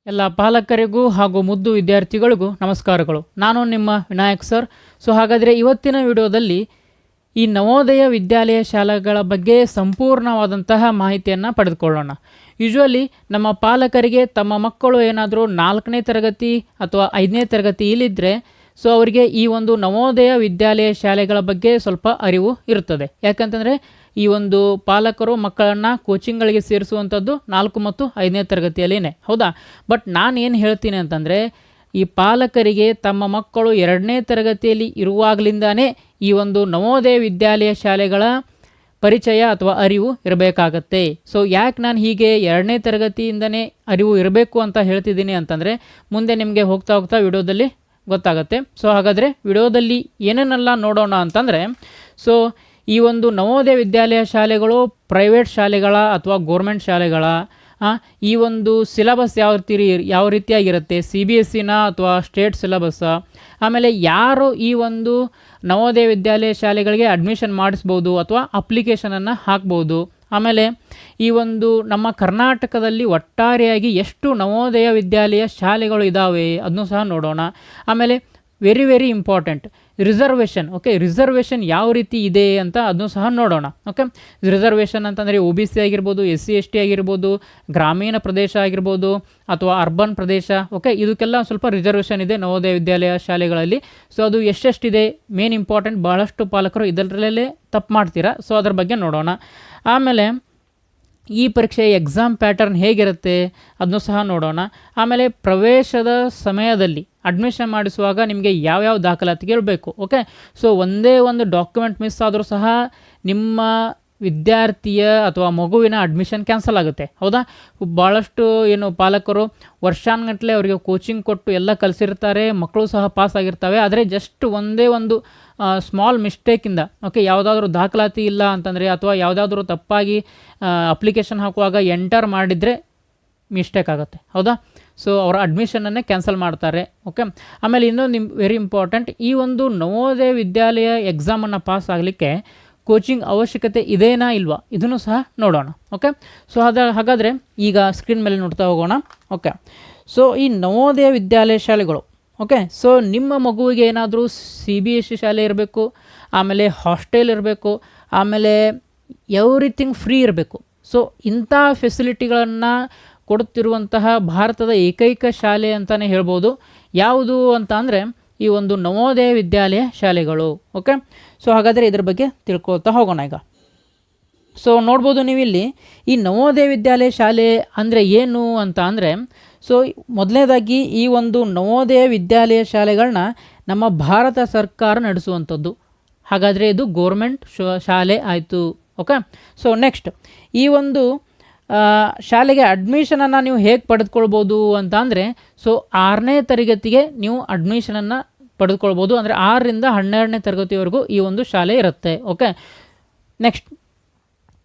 ಎಲ್ಲ ಪಾಲಕರಿಗೂ ಹಾಗೂ ಮುದ್ದು ವಿದ್ಯಾರ್ಥಿಗಳಿಗೂ ನಮಸ್ಕಾರಗಳು. ನಾನು ನಿಮ್ಮ ವಿನಾಯಕ್ ಸರ್. ಹಾಗಾದರೆ ಇವತ್ತಿನ ವಿಡಿಯೋದಲ್ಲಿ ಈ ನವೋದಯ ವಿದ್ಯಾಲಯ ಶಾಲೆಗಳ ಬಗ್ಗೆ ಸಂಪೂರ್ಣವಾದಂತಹ ಮಾಹಿತಿಯನ್ನು ಪಡೆದುಕೊಳ್ಳೋಣ. ಯೂಶ್ವಲಿ ನಮ್ಮ ಪಾಲಕರಿಗೆ ತಮ್ಮ ಮಕ್ಕಳು ಏನಾದರೂ 4ನೇ ತರಗತಿ ಅಥವಾ 5ನೇ ತರಗತಿ ಇಲ್ಲಿದ್ದರೆ ಅವರಿಗೆ ಈ ಒಂದು ನವೋದಯ ವಿದ್ಯಾಲಯ ಶಾಲೆಗಳ ಬಗ್ಗೆ ಸ್ವಲ್ಪ ಅರಿವು ಇರುತ್ತದೆ. ಯಾಕಂತಂದರೆ ಈ ಒಂದು ಪಾಲಕರು ಮಕ್ಕಳನ್ನು ಕೋಚಿಂಗ್ಗಳಿಗೆ ಸೇರಿಸುವಂಥದ್ದು 4 ಮತ್ತು 5ನೇ ತರಗತಿಯಲ್ಲಿನೇ, ಹೌದಾ? ಬಟ್ ನಾನು ಏನು ಹೇಳ್ತೀನಿ ಅಂತಂದರೆ, ಈ ಪಾಲಕರಿಗೆ ತಮ್ಮ ಮಕ್ಕಳು 2ನೇ ತರಗತಿಯಲ್ಲಿ ಇರುವಾಗಲಿಂದಾನೇ ಈ ಒಂದು ನವೋದಯ ವಿದ್ಯಾಲಯ ಶಾಲೆಗಳ ಪರಿಚಯ ಅಥವಾ ಅರಿವು ಇರಬೇಕಾಗತ್ತೆ. ಯಾಕೆ ನಾನು ಹೀಗೆ 2ನೇ ತರಗತಿಯಿಂದನೇ ಅರಿವು ಇರಬೇಕು ಅಂತ ಹೇಳ್ತಿದ್ದೀನಿ ಅಂತಂದರೆ, ಮುಂದೆ ನಿಮಗೆ ಹೋಗ್ತಾ ಹೋಗ್ತಾ ವಿಡಿಯೋದಲ್ಲಿ ಗೊತ್ತಾಗುತ್ತೆ. ಹಾಗಾದರೆ ವಿಡಿಯೋದಲ್ಲಿ ಏನೇನೆಲ್ಲ ನೋಡೋಣ ಅಂತಂದರೆ, ಈ ಒಂದು ನವೋದಯ ವಿದ್ಯಾಲಯ ಶಾಲೆಗಳು ಪ್ರೈವೇಟ್ ಶಾಲೆಗಳ ಅಥವಾ ಗೋರ್ಮೆಂಟ್ ಶಾಲೆಗಳ, ಈ ಒಂದು ಸಿಲೆಬಸ್ ಯಾವ ರೀತಿಯಾಗಿರುತ್ತೆ, CBSEನ ಅಥವಾ ಸ್ಟೇಟ್ ಸಿಲೆಬಸ್ಸ, ಆಮೇಲೆ ಯಾರು ಈ ಒಂದು ನವೋದಯ ವಿದ್ಯಾಲಯ ಶಾಲೆಗಳಿಗೆ ಅಡ್ಮಿಷನ್ ಮಾಡಿಸ್ಬೋದು ಅಥವಾ ಅಪ್ಲಿಕೇಶನನ್ನು ಹಾಕ್ಬೋದು, ಆಮೇಲೆ ಈ ಒಂದು ನಮ್ಮ ಕರ್ನಾಟಕದಲ್ಲಿ ಒಟ್ಟಾರೆಯಾಗಿ ಎಷ್ಟು ನವೋದಯ ವಿದ್ಯಾಲಯ ಶಾಲೆಗಳು ಇದ್ದಾವೆ ಅದನ್ನು ಸಹ ನೋಡೋಣ. ಆಮೇಲೆ ವೆರಿ ಇಂಪಾರ್ಟೆಂಟ್ ರಿಸರ್ವೇಷನ್. ರಿಸರ್ವೇಷನ್ ಯಾವ ರೀತಿ ಇದೆ ಅಂತ ಅದನ್ನು ಸಹ ನೋಡೋಣ. ರಿಸರ್ವೇಷನ್ ಅಂತಂದರೆ OBC ಆಗಿರ್ಬೋದು, SC ST ಆಗಿರ್ಬೋದು, ಗ್ರಾಮೀಣ ಪ್ರದೇಶ ಆಗಿರ್ಬೋದು ಅಥವಾ ಅರ್ಬನ್ ಪ್ರದೇಶ, ಇದಕ್ಕೆಲ್ಲ ಸ್ವಲ್ಪ ರಿಸರ್ವೇಷನ್ ಇದೆ ನವೋದಯ ವಿದ್ಯಾಲಯ ಶಾಲೆಗಳಲ್ಲಿ. ಅದು ಎಷ್ಟೆಷ್ಟಿದೆ ಮೇನ್ ಇಂಪಾರ್ಟೆಂಟ್. ಭಾಳಷ್ಟು ಪಾಲಕರು ಇದರಲ್ಲೇ ತಪ್ಪು ಮಾಡ್ತೀರಾ. ಅದರ ಬಗ್ಗೆ ನೋಡೋಣ. ಆಮೇಲೆ ಈ ಪರೀಕ್ಷೆ ಎಕ್ಸಾಮ್ ಪ್ಯಾಟರ್ನ್ ಹೇಗಿರುತ್ತೆ ಅದನ್ನು ಸಹ ನೋಡೋಣ. ಆಮೇಲೆ ಪ್ರವೇಶದ ಸಮಯದಲ್ಲಿ ಅಡ್ಮಿಷನ್ ಮಾಡಿಸುವಾಗ ನಿಮಗೆ ಯಾವ್ಯಾವ ದಾಖಲಾತಿಗೆ ಇರಬೇಕು. ಒಂದೇ ಒಂದು ಡಾಕ್ಯುಮೆಂಟ್ ಮಿಸ್ ಆದರೂ ಸಹ ನಿಮ್ಮ ವಿದ್ಯಾರ್ಥಿಯ ಅಥವಾ ಮಗುವಿನ ಅಡ್ಮಿಷನ್ ಕ್ಯಾನ್ಸಲ್ ಆಗುತ್ತೆ, ಹೌದಾ? ಭಾಳಷ್ಟು ಪಾಲಕರು ವರ್ಷಾನುಗಟ್ಟಲೆ ಅವರಿಗೆ ಕೋಚಿಂಗ್ ಕೊಟ್ಟು ಎಲ್ಲ ಕಲಿಸಿರ್ತಾರೆ, ಮಕ್ಕಳು ಸಹ ಪಾಸ್ ಆಗಿರ್ತವೆ. ಆದರೆ ಜಸ್ಟ್ ಒಂದೇ ಒಂದು ಸ್ಮಾಲ್ ಮಿಸ್ಟೇಕಿಂದ ಯಾವುದಾದ್ರೂ ದಾಖಲಾತಿ ಇಲ್ಲ ಅಂತಂದರೆ ಅಥವಾ ಯಾವುದಾದ್ರೂ ತಪ್ಪಾಗಿ ಅಪ್ಲಿಕೇಶನ್ ಹಾಕುವಾಗ ಎಂಟರ್ ಮಾಡಿದರೆ ಮಿಸ್ಟೇಕ್ ಆಗುತ್ತೆ, ಹೌದಾ? ಅವರ ಅಡ್ಮಿಷನನ್ನೇ ಕ್ಯಾನ್ಸಲ್ ಮಾಡ್ತಾರೆ. ಆಮೇಲೆ ಇನ್ನೊಂದು ವೆರಿ ಇಂಪಾರ್ಟೆಂಟ್, ಈ ಒಂದು ನವೋದಯ ವಿದ್ಯಾಲಯ ಎಕ್ಸಾಮನ್ನು ಪಾಸ್ ಆಗಲಿಕ್ಕೆ ಕೋಚಿಂಗ್ ಅವಶ್ಯಕತೆ ಇದೇನಾ ಇಲ್ವಾ ಇದನ್ನು ಸಹ ನೋಡೋಣ. ಹಾಗಾದರೆ ಈಗ ಸ್ಕ್ರೀನ್ ಮೇಲೆ ನೋಡ್ತಾ ಹೋಗೋಣ. ಈ ನವೋದಯ ವಿದ್ಯಾಲಯ ಶಾಲೆಗಳು, ನಿಮ್ಮ ಮಗುವಿಗೆ ಏನಾದರೂ CBSE ಶಾಲೆ ಇರಬೇಕು, ಆಮೇಲೆ ಹಾಸ್ಟೆಲ್ ಇರಬೇಕು, ಆಮೇಲೆ ಎವ್ರಿಥಿಂಗ್ ಫ್ರೀ ಇರಬೇಕು. ಇಂಥ ಫೆಸಿಲಿಟಿಗಳನ್ನು ಕೊಡುತ್ತಿರುವಂತಹ ಭಾರತದ ಏಕೈಕ ಶಾಲೆ ಅಂತಲೇ ಹೇಳ್ಬೋದು. ಯಾವುದು ಅಂತ ಅಂದರೆ ಈ ಒಂದು ನವೋದಯ ವಿದ್ಯಾಲಯ ಶಾಲೆಗಳು. ಹಾಗಾದರೆ ಇದ್ರ ಬಗ್ಗೆ ತಿಳ್ಕೊಳ್ತಾ ಹೋಗೋಣ ಈಗ. ನೋಡ್ಬೋದು ನೀವಿಲ್ಲಿ ಈ ನವೋದಯ ವಿದ್ಯಾಲಯ ಶಾಲೆ ಅಂದರೆ ಏನು ಅಂತ ಅಂದರೆ, ಮೊದಲನೇದಾಗಿ ಈ ಒಂದು ನವೋದಯ ವಿದ್ಯಾಲಯ ಶಾಲೆಗಳನ್ನ ನಮ್ಮ ಭಾರತ ಸರ್ಕಾರ ನಡೆಸುವಂಥದ್ದು. ಹಾಗಾದರೆ ಇದು ಗೋರ್ಮೆಂಟ್ ಶಾಲೆ ಆಯಿತು. ನೆಕ್ಸ್ಟ್ ಈ ಒಂದು ಶಾಲೆಗೆ ಅಡ್ಮಿಷನನ್ನು ನೀವು ಹೇಗೆ ಪಡೆದುಕೊಳ್ಬೋದು ಅಂತ ಅಂದರೆ, 6ನೇ ತರಗತಿಗೆ ನೀವು ಅಡ್ಮಿಷನನ್ನು ಪಡೆದುಕೊಳ್ಬೋದು. ಅಂದರೆ 6ರಿಂದ 12ನೇ ತರಗತಿವರೆಗೂ ಈ ಒಂದು ಶಾಲೆ ಇರುತ್ತೆ. ನೆಕ್ಸ್ಟ್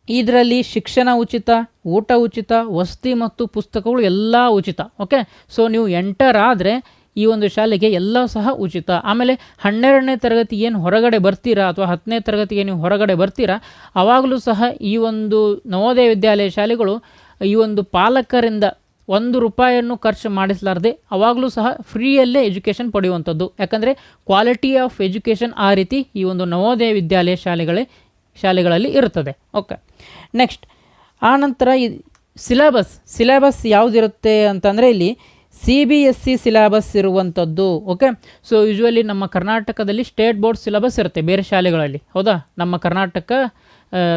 ಇದರಲ್ಲಿ ಶಿಕ್ಷಣ ಉಚಿತ, ಊಟ ಉಚಿತ, ವಸತಿ ಮತ್ತು ಪುಸ್ತಕಗಳು ಎಲ್ಲ ಉಚಿತ. ನೀವು ಎಂಟರ್ ಆದರೆ ಈ ಒಂದು ಶಾಲೆಗೆ ಎಲ್ಲ ಸಹ ಉಚಿತ. ಆಮೇಲೆ 12ನೇ ತರಗತಿ ಏನು ಹೊರಗಡೆ ಬರ್ತೀರಾ ಅಥವಾ 10ನೇ ತರಗತಿಗೆ ನೀವು ಹೊರಗಡೆ ಬರ್ತೀರಾ, ಆವಾಗಲೂ ಸಹ ಈ ಒಂದು ನವೋದಯ ವಿದ್ಯಾಲಯ ಶಾಲೆಗಳು ಈ ಒಂದು ಪಾಲಕರಿಂದ 1 ರೂಪಾಯಿಯನ್ನು ಖರ್ಚು ಮಾಡಿಸಲಾರದೆ ಆವಾಗಲೂ ಸಹ ಫ್ರೀಯಲ್ಲೇ ಎಜುಕೇಷನ್ ಪಡೆಯುವಂಥದ್ದು. ಯಾಕಂದರೆ ಕ್ವಾಲಿಟಿ ಆಫ್ ಎಜುಕೇಷನ್ ಆ ರೀತಿ ಈ ಒಂದು ನವೋದಯ ವಿದ್ಯಾಲಯ ಶಾಲೆಗಳಲ್ಲಿ ಇರುತ್ತದೆ. ನೆಕ್ಸ್ಟ್ ಆನಂತರ ಈ ಸಿಲೆಬಸ್ ಯಾವುದಿರುತ್ತೆ ಅಂತಂದರೆ ಇಲ್ಲಿ CBSE ಸಿಲೆಬಸ್ ಇರುವಂಥದ್ದು. ಯೂಶ್ವಲಿ ನಮ್ಮ ಕರ್ನಾಟಕದಲ್ಲಿ ಸ್ಟೇಟ್ ಬೋರ್ಡ್ ಸಿಲೆಬಸ್ ಇರುತ್ತೆ ಬೇರೆ ಶಾಲೆಗಳಲ್ಲಿ, ಹೌದಾ? ನಮ್ಮ ಕರ್ನಾಟಕ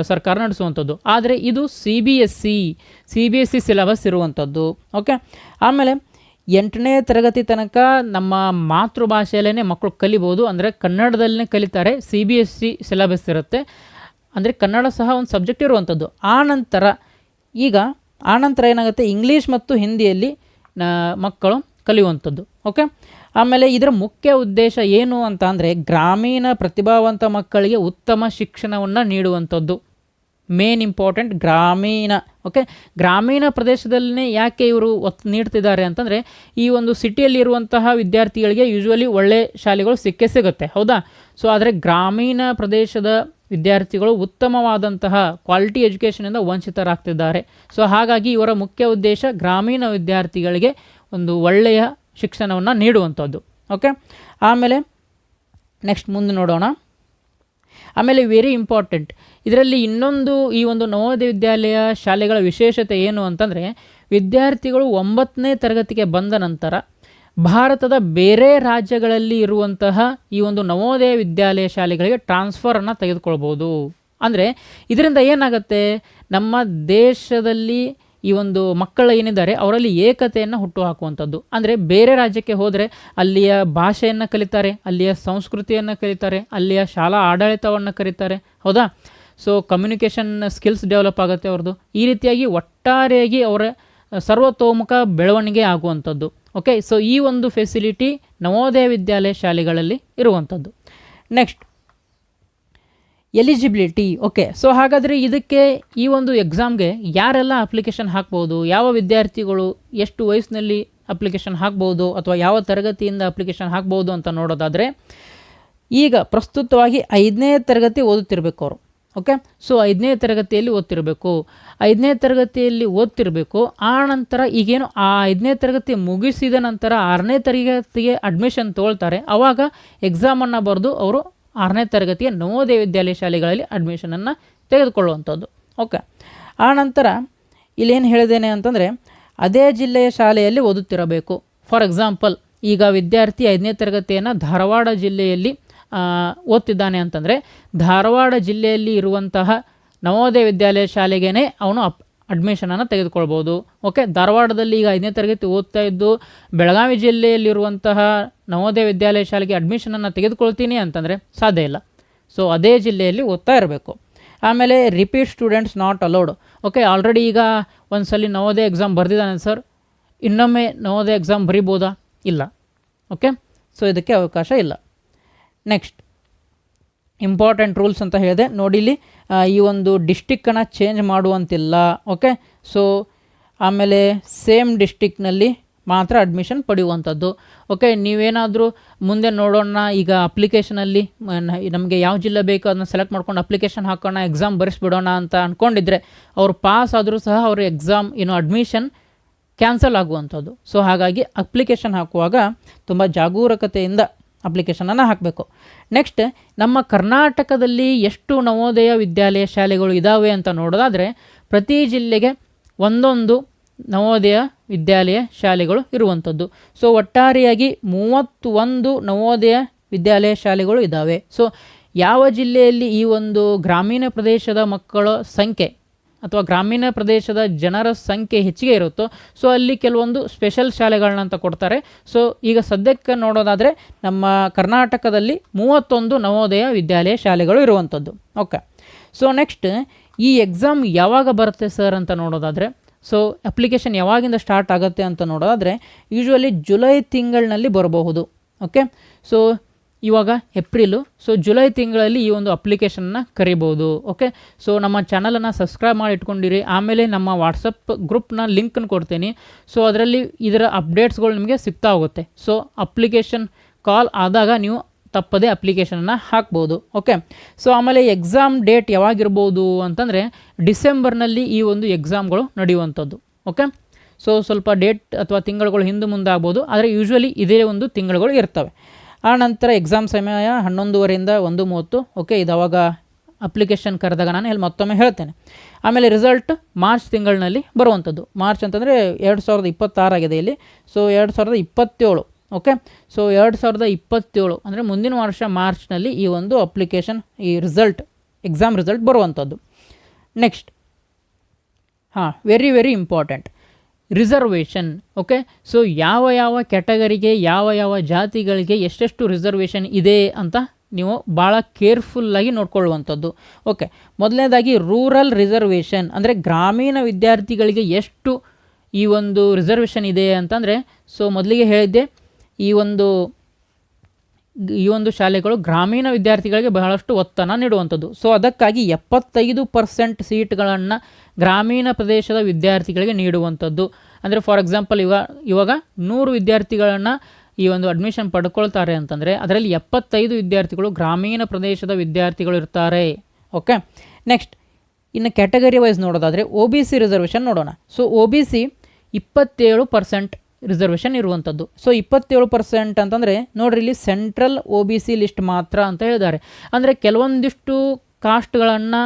ಸರ್ಕಾರ ನಡೆಸುವಂಥದ್ದು. ಆದರೆ ಇದು CBSE ಸಿಲೆಬಸ್ ಇರುವಂಥದ್ದು. ಆಮೇಲೆ 8ನೇ ತರಗತಿ ತನಕ ನಮ್ಮ ಮಾತೃಭಾಷೆಯಲ್ಲೇ ಮಕ್ಕಳು ಕಲಿಬೋದು. ಅಂದರೆ ಕನ್ನಡದಲ್ಲೇ ಕಲಿತಾರೆ. CBSE ಸಿಲೆಬಸ್ ಇರುತ್ತೆ, ಅಂದರೆ ಕನ್ನಡ ಸಹ ಒಂದು ಸಬ್ಜೆಕ್ಟ್ ಇರುವಂಥದ್ದು. ಆನಂತರ ಏನಾಗುತ್ತೆ, ಇಂಗ್ಲೀಷ್ ಮತ್ತು ಹಿಂದಿಯಲ್ಲಿ ಮಕ್ಕಳು ಕಲಿಯುವಂಥದ್ದು. ಆಮೇಲೆ ಇದರ ಮುಖ್ಯ ಉದ್ದೇಶ ಏನು ಅಂತ ಅಂದರೆ, ಗ್ರಾಮೀಣ ಪ್ರತಿಭಾವಂತ ಮಕ್ಕಳಿಗೆ ಉತ್ತಮ ಶಿಕ್ಷಣವನ್ನು ನೀಡುವಂಥದ್ದು. ಮೇನ್ ಇಂಪಾರ್ಟೆಂಟ್ ಗ್ರಾಮೀಣ ಪ್ರದೇಶದಲ್ಲೇ ಯಾಕೆ ಇವರು ಒತ್ತು ನೀಡ್ತಿದ್ದಾರೆ ಅಂತಂದರೆ, ಈ ಒಂದು ಸಿಟಿಯಲ್ಲಿರುವಂತಹ ವಿದ್ಯಾರ್ಥಿಗಳಿಗೆ ಯೂಶ್ವಲಿ ಒಳ್ಳೆ ಶಾಲೆಗಳು ಸಿಗುತ್ತೆ, ಹೌದಾ? ಆದರೆ ಗ್ರಾಮೀಣ ಪ್ರದೇಶದ ವಿದ್ಯಾರ್ಥಿಗಳು ಉತ್ತಮವಾದಂತಹ ಕ್ವಾಲಿಟಿ ಎಜುಕೇಷನಿಂದ ವಂಚಿತರಾಗ್ತಿದ್ದಾರೆ. ಹಾಗಾಗಿ ಇವರ ಮುಖ್ಯ ಉದ್ದೇಶ ಗ್ರಾಮೀಣ ವಿದ್ಯಾರ್ಥಿಗಳಿಗೆ ಒಂದು ಒಳ್ಳೆಯ ಶಿಕ್ಷಣವನ್ನು ನೀಡುವಂಥದ್ದು. ಓಕೆ, ಆಮೇಲೆ ನೆಕ್ಸ್ಟ್ ಮುಂದೆ ನೋಡೋಣ. ಆಮೇಲೆ ವೆರಿ ಇಂಪಾರ್ಟೆಂಟ್, ಇದರಲ್ಲಿ ಇನ್ನೊಂದು ಈ ಒಂದು ನವೋದಯ ವಿದ್ಯಾಲಯ ಶಾಲೆಗಳ ವಿಶೇಷತೆ ಏನು ಅಂತಂದರೆ, ವಿದ್ಯಾರ್ಥಿಗಳು 9ನೇ ತರಗತಿಗೆ ಬಂದ ನಂತರ ಭಾರತದ ಬೇರೆ ರಾಜ್ಯಗಳಲ್ಲಿ ಇರುವಂತಹ ಈ ಒಂದು ನವೋದಯ ವಿದ್ಯಾಲಯ ಶಾಲೆಗಳಿಗೆ ಟ್ರಾನ್ಸ್ಫರನ್ನು ತೆಗೆದುಕೊಳ್ಬೋದು. ಅಂದರೆ ಇದರಿಂದ ಏನಾಗುತ್ತೆ, ನಮ್ಮ ದೇಶದಲ್ಲಿ ಈ ಒಂದು ಮಕ್ಕಳು ಏನಿದ್ದಾರೆ ಅವರಲ್ಲಿ ಏಕತೆಯನ್ನು ಹುಟ್ಟುಹಾಕುವಂಥದ್ದು. ಅಂದರೆ ಬೇರೆ ರಾಜ್ಯಕ್ಕೆ ಹೋದರೆ ಅಲ್ಲಿಯ ಭಾಷೆಯನ್ನು ಕಲಿತಾರೆ, ಅಲ್ಲಿಯ ಸಂಸ್ಕೃತಿಯನ್ನು ಕಲಿತಾರೆ, ಅಲ್ಲಿಯ ಶಾಲಾ ಆಡಳಿತವನ್ನು ಕಲಿತಾರೆ, ಹೌದಾ. ಸೊ ಕಮ್ಯುನಿಕೇಷನ್ ಸ್ಕಿಲ್ಸ್ ಡೆವಲಪ್ ಆಗುತ್ತೆ ಅವ್ರದ್ದು. ಈ ರೀತಿಯಾಗಿ ಒಟ್ಟಾರೆಯಾಗಿ ಅವರ ಸರ್ವತೋಮುಖ ಬೆಳವಣಿಗೆ ಆಗುವಂಥದ್ದು. ಓಕೆ, ಸೊ ಈ ಒಂದು ಫೆಸಿಲಿಟಿ ನವೋದಯ ವಿದ್ಯಾಲಯ ಶಾಲೆಗಳಲ್ಲಿ ಇರುವಂಥದ್ದು. Next eligibility. ಓಕೆ, ಸೊ ಹಾಗಾದರೆ ಇದಕ್ಕೆ ಈ ಒಂದು ಎಕ್ಸಾಮ್ಗೆ ಯಾರೆಲ್ಲ ಅಪ್ಲಿಕೇಶನ್ ಹಾಕ್ಬೋದು, ಯಾವ ವಿದ್ಯಾರ್ಥಿಗಳು ಎಷ್ಟು ವಯಸ್ಸಿನಲ್ಲಿ ಅಪ್ಲಿಕೇಶನ್ ಹಾಕ್ಬೋದು ಅಥವಾ ಯಾವ ತರಗತಿಯಿಂದ ಅಪ್ಲಿಕೇಶನ್ ಹಾಕ್ಬೋದು ಅಂತ ನೋಡೋದಾದರೆ, ಈಗ ಪ್ರಸ್ತುತವಾಗಿ 5ನೇ ತರಗತಿ ಓದುತ್ತಿರಬೇಕು ಅವರು. ಓಕೆ, ಸೊ 5ನೇ ತರಗತಿಯಲ್ಲಿ ಓದ್ತಿರಬೇಕು. 5ನೇ ತರಗತಿಯಲ್ಲಿ ಓದ್ತಿರಬೇಕು. ಆ ನಂತರ ಈಗೇನು ಆ 5ನೇ ತರಗತಿ ಮುಗಿಸಿದ ನಂತರ 6ನೇ ತರಗತಿಗೆ ಅಡ್ಮಿಷನ್ ತೊಗೊಳ್ತಾರೆ. ಆವಾಗ ಎಕ್ಸಾಮನ್ನು ಬರೆದು ಅವರು 6ನೇ ತರಗತಿಯ ನವೋದಯ ವಿದ್ಯಾಲಯ ಶಾಲೆಗಳಲ್ಲಿ ಅಡ್ಮಿಷನನ್ನು ತೆಗೆದುಕೊಳ್ಳುವಂಥದ್ದು. ಓಕೆ, ಆ ನಂತರ ಇಲ್ಲೇನು ಹೇಳಿದ್ದೇನೆ ಅಂತಂದರೆ, ಅದೇ ಜಿಲ್ಲೆಯ ಶಾಲೆಯಲ್ಲಿ ಓದುತ್ತಿರಬೇಕು. ಫಾರ್ ಎಕ್ಸಾಂಪಲ್, ಈಗ ವಿದ್ಯಾರ್ಥಿ 5ನೇ ತರಗತಿಯನ್ನು ಧಾರವಾಡ ಜಿಲ್ಲೆಯಲ್ಲಿ ಓದ್ತಿದ್ದಾನೆ ಅಂತಂದರೆ, ಧಾರವಾಡ ಜಿಲ್ಲೆಯಲ್ಲಿ ಇರುವಂತಹ ನವೋದಯ ವಿದ್ಯಾಲಯ ಶಾಲೆಗೇ ಅವನು ಅಡ್ಮಿಷನನ್ನು ತೆಗೆದುಕೊಳ್ಬೋದು. ಓಕೆ, ಧಾರವಾಡದಲ್ಲಿ ಈಗ 5ನೇ ತರಗತಿ ಓದ್ತಾ ಇದ್ದು ಬೆಳಗಾವಿ ಜಿಲ್ಲೆಯಲ್ಲಿರುವಂತಹ ನವೋದಯ ವಿದ್ಯಾಲಯ ಶಾಲೆಗೆ ಅಡ್ಮಿಷನನ್ನು ತೆಗೆದುಕೊಳ್ತೀನಿ ಅಂತಂದರೆ ಸಾಧ್ಯ ಇಲ್ಲ. ಸೊ ಅದೇ ಜಿಲ್ಲೆಯಲ್ಲಿ ಓದ್ತಾ ಇರಬೇಕು. ಆಮೇಲೆ repeat students not allowed. Okay, already ಈಗ ಒಂದು ಸಲ ನವೋದಯ ಎಕ್ಸಾಮ್ ಬರೆದಿದ್ದಾನೆ ಸರ್, ಇನ್ನೊಮ್ಮೆ ನವೋದಯ ಎಕ್ಸಾಮ್ ಬರಿಬೋದಾ? ಇಲ್ಲ. ಓಕೆ, ಸೊ ಇದಕ್ಕೆ ಅವಕಾಶ ಇಲ್ಲ. ನೆಕ್ಸ್ಟ್ ಇಂಪಾರ್ಟೆಂಟ್ ರೂಲ್ಸ್ ಅಂತ ಹೇಳಿದೆ ನೋಡಿ. ಇಲ್ಲಿ ಈ ಒಂದು ಡಿಸ್ಟಿಕ್ಕನ್ನು ಚೇಂಜ್ ಮಾಡುವಂತಿಲ್ಲ. ಓಕೆ, ಸೊ ಆಮೇಲೆ ಸೇಮ್ ಡಿಸ್ಟಿಕ್ನಲ್ಲಿ ಮಾತ್ರ ಅಡ್ಮಿಷನ್ ಪಡೆಯುವಂಥದ್ದು. ಓಕೆ, ನೀವೇನಾದರೂ ಮುಂದೆ ನೋಡೋಣ, ಈಗ ಅಪ್ಲಿಕೇಶನಲ್ಲಿ ನಮಗೆ ಯಾವ ಜಿಲ್ಲೆ ಬೇಕು ಅದನ್ನ ಸೆಲೆಕ್ಟ್ ಮಾಡ್ಕೊಂಡು ಅಪ್ಲಿಕೇಶನ್ ಹಾಕೋಣ, ಎಕ್ಸಾಮ್ ಬರೆಸ್ಬಿಡೋಣ ಅಂತ ಅಂದ್ಕೊಂಡಿದ್ರೆ ಅವ್ರು ಪಾಸ್ ಆದರೂ ಸಹ ಅವ್ರ ಎಕ್ಸಾಮ್ ಅಡ್ಮಿಷನ್ ಕ್ಯಾನ್ಸಲ್ ಆಗುವಂಥದ್ದು. ಸೊ ಹಾಗಾಗಿ ಅಪ್ಲಿಕೇಶನ್ ಹಾಕುವಾಗ ತುಂಬ ಜಾಗರೂಕತೆಯಿಂದ ಅಪ್ಲಿಕೇಶನನ್ನು ಹಾಕಬೇಕು. ನೆಕ್ಸ್ಟ್, ನಮ್ಮ ಕರ್ನಾಟಕದಲ್ಲಿ ಎಷ್ಟು ನವೋದಯ ವಿದ್ಯಾಲಯ ಶಾಲೆಗಳು ಇದ್ದಾವೆ ಅಂತ ನೋಡೋದಾದರೆ, ಪ್ರತಿ ಜಿಲ್ಲೆಗೆ ಒಂದೊಂದು ನವೋದಯ ವಿದ್ಯಾಲಯ ಶಾಲೆಗಳು ಇರುವಂಥದ್ದು. ಸೊ ಒಟ್ಟಾರೆಯಾಗಿ 31 ನವೋದಯ ವಿದ್ಯಾಲಯ ಶಾಲೆಗಳು ಇದ್ದಾವೆ. ಸೊ ಯಾವ ಜಿಲ್ಲೆಯಲ್ಲಿ ಈ ಒಂದು ಗ್ರಾಮೀಣ ಪ್ರದೇಶದ ಮಕ್ಕಳ ಸಂಖ್ಯೆ ಅಥವಾ ಗ್ರಾಮೀಣ ಪ್ರದೇಶದ ಜನರ ಸಂಖ್ಯೆ ಹೆಚ್ಚಿಗೆ ಇರುತ್ತೋ, ಸೊ ಅಲ್ಲಿ ಕೆಲವೊಂದು ಸ್ಪೆಷಲ್ ಶಾಲೆಗಳನ್ನ ಅಂತ ಕೊಡ್ತಾರೆ. ಸೊ ಈಗ ಸದ್ಯಕ್ಕೆ ನೋಡೋದಾದರೆ ನಮ್ಮ ಕರ್ನಾಟಕದಲ್ಲಿ 31 ನವೋದಯ ವಿದ್ಯಾಲಯ ಶಾಲೆಗಳು ಇರುವಂಥದ್ದು. ಓಕೆ, ಸೊ ನೆಕ್ಸ್ಟ್ ಈ ಎಕ್ಸಾಮ್ ಯಾವಾಗ ಬರುತ್ತೆ ಸರ್ ಅಂತ ನೋಡೋದಾದರೆ, ಸೊ ಅಪ್ಲಿಕೇಶನ್ ಯಾವಾಗಿಂದ ಸ್ಟಾರ್ಟ್ ಆಗುತ್ತೆ ಅಂತ ನೋಡೋದಾದರೆ ಯೂಶ್ವಲಿ ಜುಲೈ ತಿಂಗಳಿನಲ್ಲಿ ಬರಬಹುದು. ಓಕೆ, ಸೊ ಇವಾಗ ಏಪ್ರಿಲು, ಸೊ ಜುಲೈ ತಿಂಗಳಲ್ಲಿ ಈ ಒಂದು ಅಪ್ಲಿಕೇಶನ್ನ ಕರಿಬೋದು. ಓಕೆ, ಸೊ ನಮ್ಮ ಚಾನಲನ್ನು ಸಬ್ಸ್ಕ್ರೈಬ್ ಮಾಡಿ ಇಟ್ಕೊಂಡಿರಿ. ಆಮೇಲೆ ನಮ್ಮ ವಾಟ್ಸಪ್ ಗ್ರೂಪ್ನ ಲಿಂಕನ್ನು ಕೊಡ್ತೀನಿ. ಸೊ ಅದರಲ್ಲಿ ಇದರ ಅಪ್ಡೇಟ್ಸ್ಗಳು ನಿಮಗೆ ಸಿಗ್ತಾ ಹೋಗುತ್ತೆ. ಸೊ ಅಪ್ಲಿಕೇಶನ್ ಕಾಲ್ ಆದಾಗ ನೀವು ತಪ್ಪದೇ ಅಪ್ಲಿಕೇಶನನ್ನು ಹಾಕ್ಬೋದು. ಓಕೆ, ಸೊ ಆಮೇಲೆ ಎಕ್ಸಾಮ್ ಡೇಟ್ ಯಾವಾಗಿರ್ಬೋದು ಅಂತಂದರೆ ಡಿಸೆಂಬರ್ನಲ್ಲಿ ಈ ಒಂದು ಎಕ್ಸಾಮ್ಗಳು ನಡೆಯುವಂಥದ್ದು. ಓಕೆ, ಸೊ ಸ್ವಲ್ಪ ಡೇಟ್ ಅಥವಾ ತಿಂಗಳುಗಳು ಹಿಂದೆ ಮುಂದೆ ಆಗ್ಬೋದು, ಆದರೆ ಯೂಶ್ವಲಿ ಇದೇ ಒಂದು ತಿಂಗಳುಗಳು ಇರ್ತವೆ. ಆ ನಂತರ ಎಕ್ಸಾಮ್ ಸಮಯ 11:30 1:30. ಓಕೆ, ಇದು ಅವಾಗ ಅಪ್ಲಿಕೇಶನ್ ಕರೆದಾಗ ನಾನು ಇಲ್ಲಿ ಮತ್ತೊಮ್ಮೆ ಹೇಳ್ತೇನೆ. ಆಮೇಲೆ ರಿಸಲ್ಟ್ ಮಾರ್ಚ್ ತಿಂಗಳಿನಲ್ಲಿ ಬರುವಂಥದ್ದು. ಮಾರ್ಚ್ ಅಂತಂದರೆ 2026 ಆಗಿದೆ ಇಲ್ಲಿ. ಸೊ 2027. ಓಕೆ, ಸೊ 2027 ಅಂದರೆ ಮುಂದಿನ ವರ್ಷ ಮಾರ್ಚ್ನಲ್ಲಿ ಈ ಒಂದು ಅಪ್ಲಿಕೇಶನ್ ಎಕ್ಸಾಮ್ ರಿಸಲ್ಟ್ ಬರುವಂಥದ್ದು. Next very very important, reservation. Okay, so ಯಾವ ಕ್ಯಾಟಗರಿಗೆ ಯಾವ ಜಾತಿಗಳಿಗೆ ಎಷ್ಟೆಷ್ಟು ರಿಸರ್ವೇಷನ್ ಇದೆ ಅಂತ ನೀವು ಭಾಳ ಕೇರ್ಫುಲ್ಲಾಗಿ ನೋಡ್ಕೊಳ್ಳುವಂಥದ್ದು. ಓಕೆ, ಮೊದಲನೇದಾಗಿ ರೂರಲ್ ರಿಸರ್ವೇಷನ್ ಅಂದರೆ ಗ್ರಾಮೀಣ ವಿದ್ಯಾರ್ಥಿಗಳಿಗೆ ಎಷ್ಟು ಈ ಒಂದು ರಿಸರ್ವೇಷನ್ ಇದೆ ಅಂತಂದರೆ, ಸೊ ಮೊದಲಿಗೆ ಹೇಳಿದ್ದೆ ಈ ಒಂದು ಶಾಲೆಗಳು ಗ್ರಾಮೀಣ ವಿದ್ಯಾರ್ಥಿಗಳಿಗೆ ಬಹಳಷ್ಟು ಒತ್ತನ್ನು ನೀಡುವಂಥದ್ದು. ಸೊ ಅದಕ್ಕಾಗಿ 75% ಸೀಟ್ಗಳನ್ನು ಗ್ರಾಮೀಣ ಪ್ರದೇಶದ ವಿದ್ಯಾರ್ಥಿಗಳಿಗೆ ನೀಡುವಂಥದ್ದು. ಅಂದರೆ ಫಾರ್ ಎಕ್ಸಾಂಪಲ್ ಇವಾಗ 100 ವಿದ್ಯಾರ್ಥಿಗಳನ್ನು ಈ ಒಂದು ಅಡ್ಮಿಷನ್ ಪಡ್ಕೊಳ್ತಾರೆ ಅಂತಂದರೆ ಅದರಲ್ಲಿ 75 ವಿದ್ಯಾರ್ಥಿಗಳು ಗ್ರಾಮೀಣ ಪ್ರದೇಶದ ವಿದ್ಯಾರ್ಥಿಗಳು ಇರ್ತಾರೆ. ಓಕೆ, ನೆಕ್ಸ್ಟ್ ಇನ್ನು ಕ್ಯಾಟಗರಿ ವೈಸ್ ನೋಡೋದಾದರೆ OBC ರಿಸರ್ವೇಷನ್ ನೋಡೋಣ. ಸೊ OBC 27% ರಿಸರ್ವೇಷನ್ ಇರುವಂಥದ್ದು. ಸೊ 27% ಅಂತಂದರೆ ನೋಡ್ರಿ ಇಲ್ಲಿ ಸೆಂಟ್ರಲ್ OBC ಲಿಸ್ಟ್ ಮಾತ್ರ ಅಂತ ಹೇಳಿದ್ದಾರೆ. ಅಂದರೆ ಕೆಲವೊಂದಿಷ್ಟು ಕಾಸ್ಟ್ಗಳನ್ನು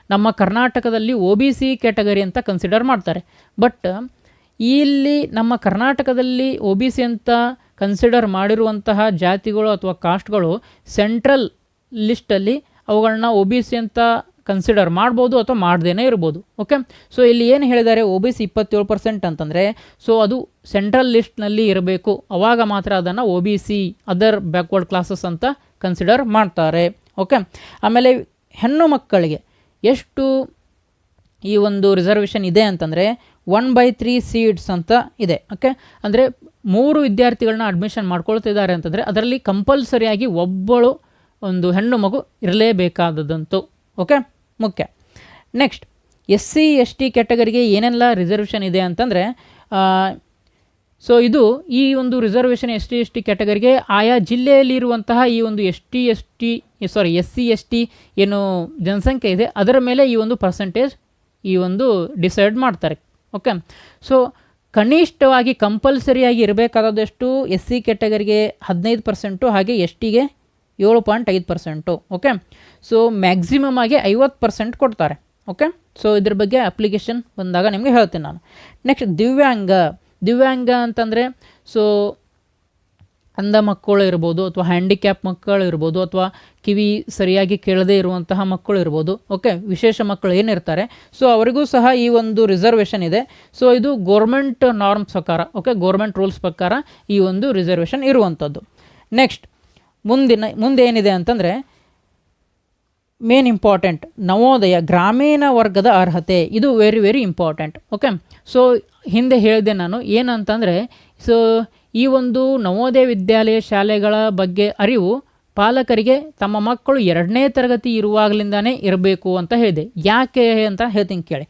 ನಮ್ಮ ಕರ್ನಾಟಕದಲ್ಲಿ OBC ಕ್ಯಾಟಗರಿ ಅಂತ ಕನ್ಸಿಡರ್ ಮಾಡ್ತಾರೆ. ಬಟ್ ಇಲ್ಲಿ ನಮ್ಮ ಕರ್ನಾಟಕದಲ್ಲಿ OBC ಅಂತ ಕನ್ಸಿಡರ್ ಮಾಡಿರುವಂತಹ ಜಾತಿಗಳು ಅಥವಾ ಕಾಸ್ಟ್ಗಳು ಸೆಂಟ್ರಲ್ ಲಿಸ್ಟಲ್ಲಿ ಅವುಗಳನ್ನ OBC ಅಂತ ಕನ್ಸಿಡರ್ ಮಾಡ್ಬೋದು ಅಥವಾ ಮಾಡ್ದೇ ಇರ್ಬೋದು. ಓಕೆ, ಸೊ ಇಲ್ಲಿ ಏನು ಹೇಳಿದ್ದಾರೆ, OBC 27% ಅಂತಂದರೆ ಸೊ ಅದು ಸೆಂಟ್ರಲ್ ಲಿಸ್ಟ್ನಲ್ಲಿ ಇರಬೇಕು, ಅವಾಗ ಮಾತ್ರ ಅದನ್ನು OBC ಅದರ್ ಬ್ಯಾಕ್ವರ್ಡ್ ಕ್ಲಾಸಸ್ ಅಂತ ಕನ್ಸಿಡರ್ ಮಾಡ್ತಾರೆ. ಓಕೆ, ಆಮೇಲೆ ಹೆಣ್ಣು ಮಕ್ಕಳಿಗೆ ಎಷ್ಟು ಈ ಒಂದು ರಿಸರ್ವೇಷನ್ ಇದೆ ಅಂತಂದರೆ 1/3 ಸೀಟ್ಸ್ ಅಂತ ಇದೆ. ಓಕೆ, ಅಂದರೆ 3 ವಿದ್ಯಾರ್ಥಿಗಳನ್ನ ಅಡ್ಮಿಷನ್ ಮಾಡ್ಕೊಳ್ತಿದ್ದಾರೆ ಅಂತಂದರೆ ಅದರಲ್ಲಿ ಕಂಪಲ್ಸರಿಯಾಗಿ ಒಬ್ಬಳು ಒಂದು ಹೆಣ್ಣು ಮಗು ಇರಲೇಬೇಕಾದದಂತು. ಓಕೆ, ಮುಖ್ಯ. ನೆಕ್ಸ್ಟ್ SC ST ಕ್ಯಾಟಗರಿಗೆ ಏನೆಲ್ಲ ರಿಸರ್ವೇಷನ್ ಇದೆ ಅಂತಂದರೆ ಸೊ ಇದು ಈ ಒಂದು ರಿಸರ್ವೇಷನ್ SC ST ಕ್ಯಾಟಗರಿಗೆ ಆಯಾ ಜಿಲ್ಲೆಯಲ್ಲಿರುವಂತಹ ಈ ಒಂದು SC ST ಏನು ಜನಸಂಖ್ಯೆ ಇದೆ ಅದರ ಮೇಲೆ ಈ ಒಂದು ಪರ್ಸೆಂಟೇಜ್ ಈ ಒಂದು ಡಿಸೈಡ್ ಮಾಡ್ತಾರೆ. ಓಕೆ, ಸೊ ಕನಿಷ್ಠವಾಗಿ ಕಂಪಲ್ಸರಿಯಾಗಿ ಇರಬೇಕಾದಷ್ಟು SC ಕ್ಯಾಟಗರಿಗೆ 15%, ಹಾಗೆ STಗೆ 7.5%. ಓಕೆ, ಸೊ ಮ್ಯಾಕ್ಸಿಮಮ್ ಆಗಿ 50% ಕೊಡ್ತಾರೆ. ಓಕೆ, ಸೊ ಇದ್ರ ಬಗ್ಗೆ ಅಪ್ಲಿಕೇಶನ್ ಬಂದಾಗ ನಿಮಗೆ ಹೇಳ್ತೀನಿ ನಾನು. ನೆಕ್ಸ್ಟ್ ದಿವ್ಯಾಂಗ ಅಂತಂದರೆ ಸೊ ಅಂಧ ಮಕ್ಕಳು ಇರ್ಬೋದು, ಅಥವಾ ಹ್ಯಾಂಡಿಕ್ಯಾಪ್ ಮಕ್ಕಳು ಇರ್ಬೋದು, ಅಥವಾ ಕಿವಿ ಸರಿಯಾಗಿ ಕೇಳದೇ ಇರುವಂತಹ ಮಕ್ಕಳು ಇರ್ಬೋದು. ಓಕೆ, ವಿಶೇಷ ಮಕ್ಕಳು ಏನಿರ್ತಾರೆ ಸೊ ಅವರಿಗೂ ಸಹ ಈ ಒಂದು ರಿಸರ್ವೇಷನ್ ಇದೆ. ಸೊ ಇದು ಗೋರ್ಮೆಂಟ್ ನಾರ್ಮ್ಸ್ ಪ್ರಕಾರ, ಓಕೆ, ಗೋರ್ಮೆಂಟ್ ರೂಲ್ಸ್ ಪ್ರಕಾರ ಈ ಒಂದು ರಿಸರ್ವೇಷನ್ ಇರುವಂಥದ್ದು. ನೆಕ್ಸ್ಟ್ ಮುಂದೆ ಏನಿದೆ ಅಂತಂದರೆ ಮೇನ್ ಇಂಪಾರ್ಟೆಂಟ್ ನವೋದಯ ಗ್ರಾಮೀಣ ವರ್ಗದ ಅರ್ಹತೆ. ಇದು ವೆರಿ ಇಂಪಾರ್ಟೆಂಟ್. ಓಕೆ, ಸೊ ಹಿಂದೆ ಹೇಳಿದೆ ನಾನು ಏನಂತಂದರೆ ಸೊ ಈ ಒಂದು ನವೋದಯ ವಿದ್ಯಾಲಯ ಶಾಲೆಗಳ ಬಗ್ಗೆ ಅರಿವು ಪಾಲಕರಿಗೆ ತಮ್ಮ ಮಕ್ಕಳು 2ನೇ ತರಗತಿ ಇರುವಾಗಲಿಂದಾನೇ ಇರಬೇಕು ಅಂತ ಹೇಳಿದೆ. ಯಾಕೆ ಅಂತ ಹೇಳ್ತೀನಿ ಕೇಳಿ.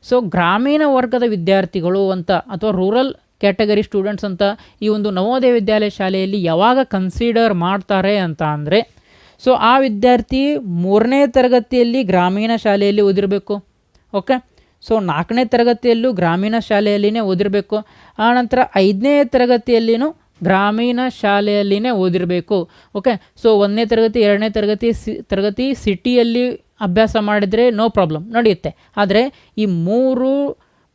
ಸೊ ಗ್ರಾಮೀಣ ವರ್ಗದ ವಿದ್ಯಾರ್ಥಿಗಳು ಅಂತ ಅಥವಾ ರೂರಲ್ ಕ್ಯಾಟಗರಿ ಸ್ಟೂಡೆಂಟ್ಸ್ ಅಂತ ಈ ಒಂದು ನವೋದಯ ವಿದ್ಯಾಲಯ ಶಾಲೆಯಲ್ಲಿ ಯಾವಾಗ ಕನ್ಸಿಡರ್ ಮಾಡ್ತಾರೆ ಅಂತ ಅಂದರೆ ಸೊ ಆ ವಿದ್ಯಾರ್ಥಿ 3ನೇ ತರಗತಿಯಲ್ಲಿ ಗ್ರಾಮೀಣ ಶಾಲೆಯಲ್ಲಿ ಓದಿರಬೇಕು. ಓಕೆ, ಸೊ 4ನೇ ತರಗತಿಯಲ್ಲೂ ಗ್ರಾಮೀಣ ಶಾಲೆಯಲ್ಲಿನೇ ಓದಿರಬೇಕು. ಆನಂತರ 5ನೇ ತರಗತಿಯಲ್ಲಿನೂ ಗ್ರಾಮೀಣ ಶಾಲೆಯಲ್ಲಿನೇ ಓದಿರಬೇಕು. ಓಕೆ, ಸೊ 1ನೇ ತರಗತಿ 2ನೇ ತರಗತಿ ಸಿಟಿಯಲ್ಲಿ ಅಭ್ಯಾಸ ಮಾಡಿದರೆ ನೋ ಪ್ರಾಬ್ಲಮ್, ನಡೆಯುತ್ತೆ. ಆದರೆ ಈ 3,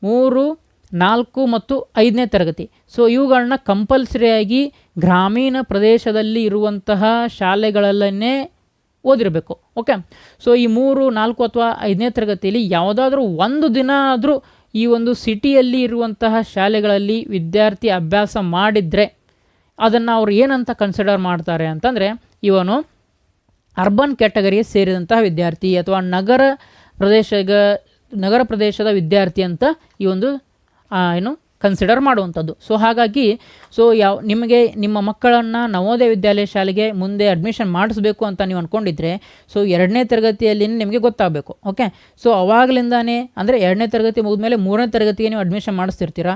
4 ಮತ್ತು 5ನೇ ತರಗತಿ ಸೊ ಇವುಗಳನ್ನ ಕಂಪಲ್ಸರಿಯಾಗಿ ಗ್ರಾಮೀಣ ಪ್ರದೇಶದಲ್ಲಿ ಇರುವಂತಹ ಶಾಲೆಗಳಲ್ಲೇ ಓದಿರಬೇಕು. ಓಕೆ, ಸೊ ಈ 3, 4 ಅಥವಾ 5ನೇ ತರಗತಿಯಲ್ಲಿ ಯಾವುದಾದ್ರೂ ಒಂದು ದಿನ ಆದರೂ ಈ ಒಂದು ಸಿಟಿಯಲ್ಲಿ ಇರುವಂತಹ ಶಾಲೆಗಳಲ್ಲಿ ವಿದ್ಯಾರ್ಥಿ ಅಭ್ಯಾಸ ಮಾಡಿದರೆ ಅದನ್ನು ಅವ್ರು ಏನಂತ ಕನ್ಸಿಡರ್ ಮಾಡ್ತಾರೆ ಅಂತಂದರೆ ಇವನು ಅರ್ಬನ್ ಕ್ಯಾಟಗರಿಗೆ ಸೇರಿದಂತಹ ವಿದ್ಯಾರ್ಥಿ ಅಥವಾ ನಗರ ಪ್ರದೇಶದ ವಿದ್ಯಾರ್ಥಿ ಅಂತ ಈ ಒಂದು ಏನು ಕನ್ಸಿಡರ್ ಮಾಡುವಂಥದ್ದು. ಸೊ ಹಾಗಾಗಿ ಸೊ ನಿಮಗೆ ನಿಮ್ಮ ಮಕ್ಕಳನ್ನು ನವೋದಯ ವಿದ್ಯಾಲಯ ಶಾಲೆಗೆ ಮುಂದೆ ಅಡ್ಮಿಷನ್ ಮಾಡಿಸ್ಬೇಕು ಅಂತ ನೀವು ಅಂದ್ಕೊಂಡಿದ್ರೆ ಸೊ 2ನೇ ತರಗತಿಯಲ್ಲಿ ನಿಮಗೆ ಗೊತ್ತಾಗಬೇಕು. ಓಕೆ, ಸೊ ಅವಾಗಲಿಂದಾನೇ ಅಂದರೆ 2ನೇ ತರಗತಿ ಮುಗಿದ್ಮೇಲೆ 3ನೇ ತರಗತಿಗೆ ನೀವು ಅಡ್ಮಿಷನ್ ಮಾಡಿಸ್ತಿರ್ತೀರ,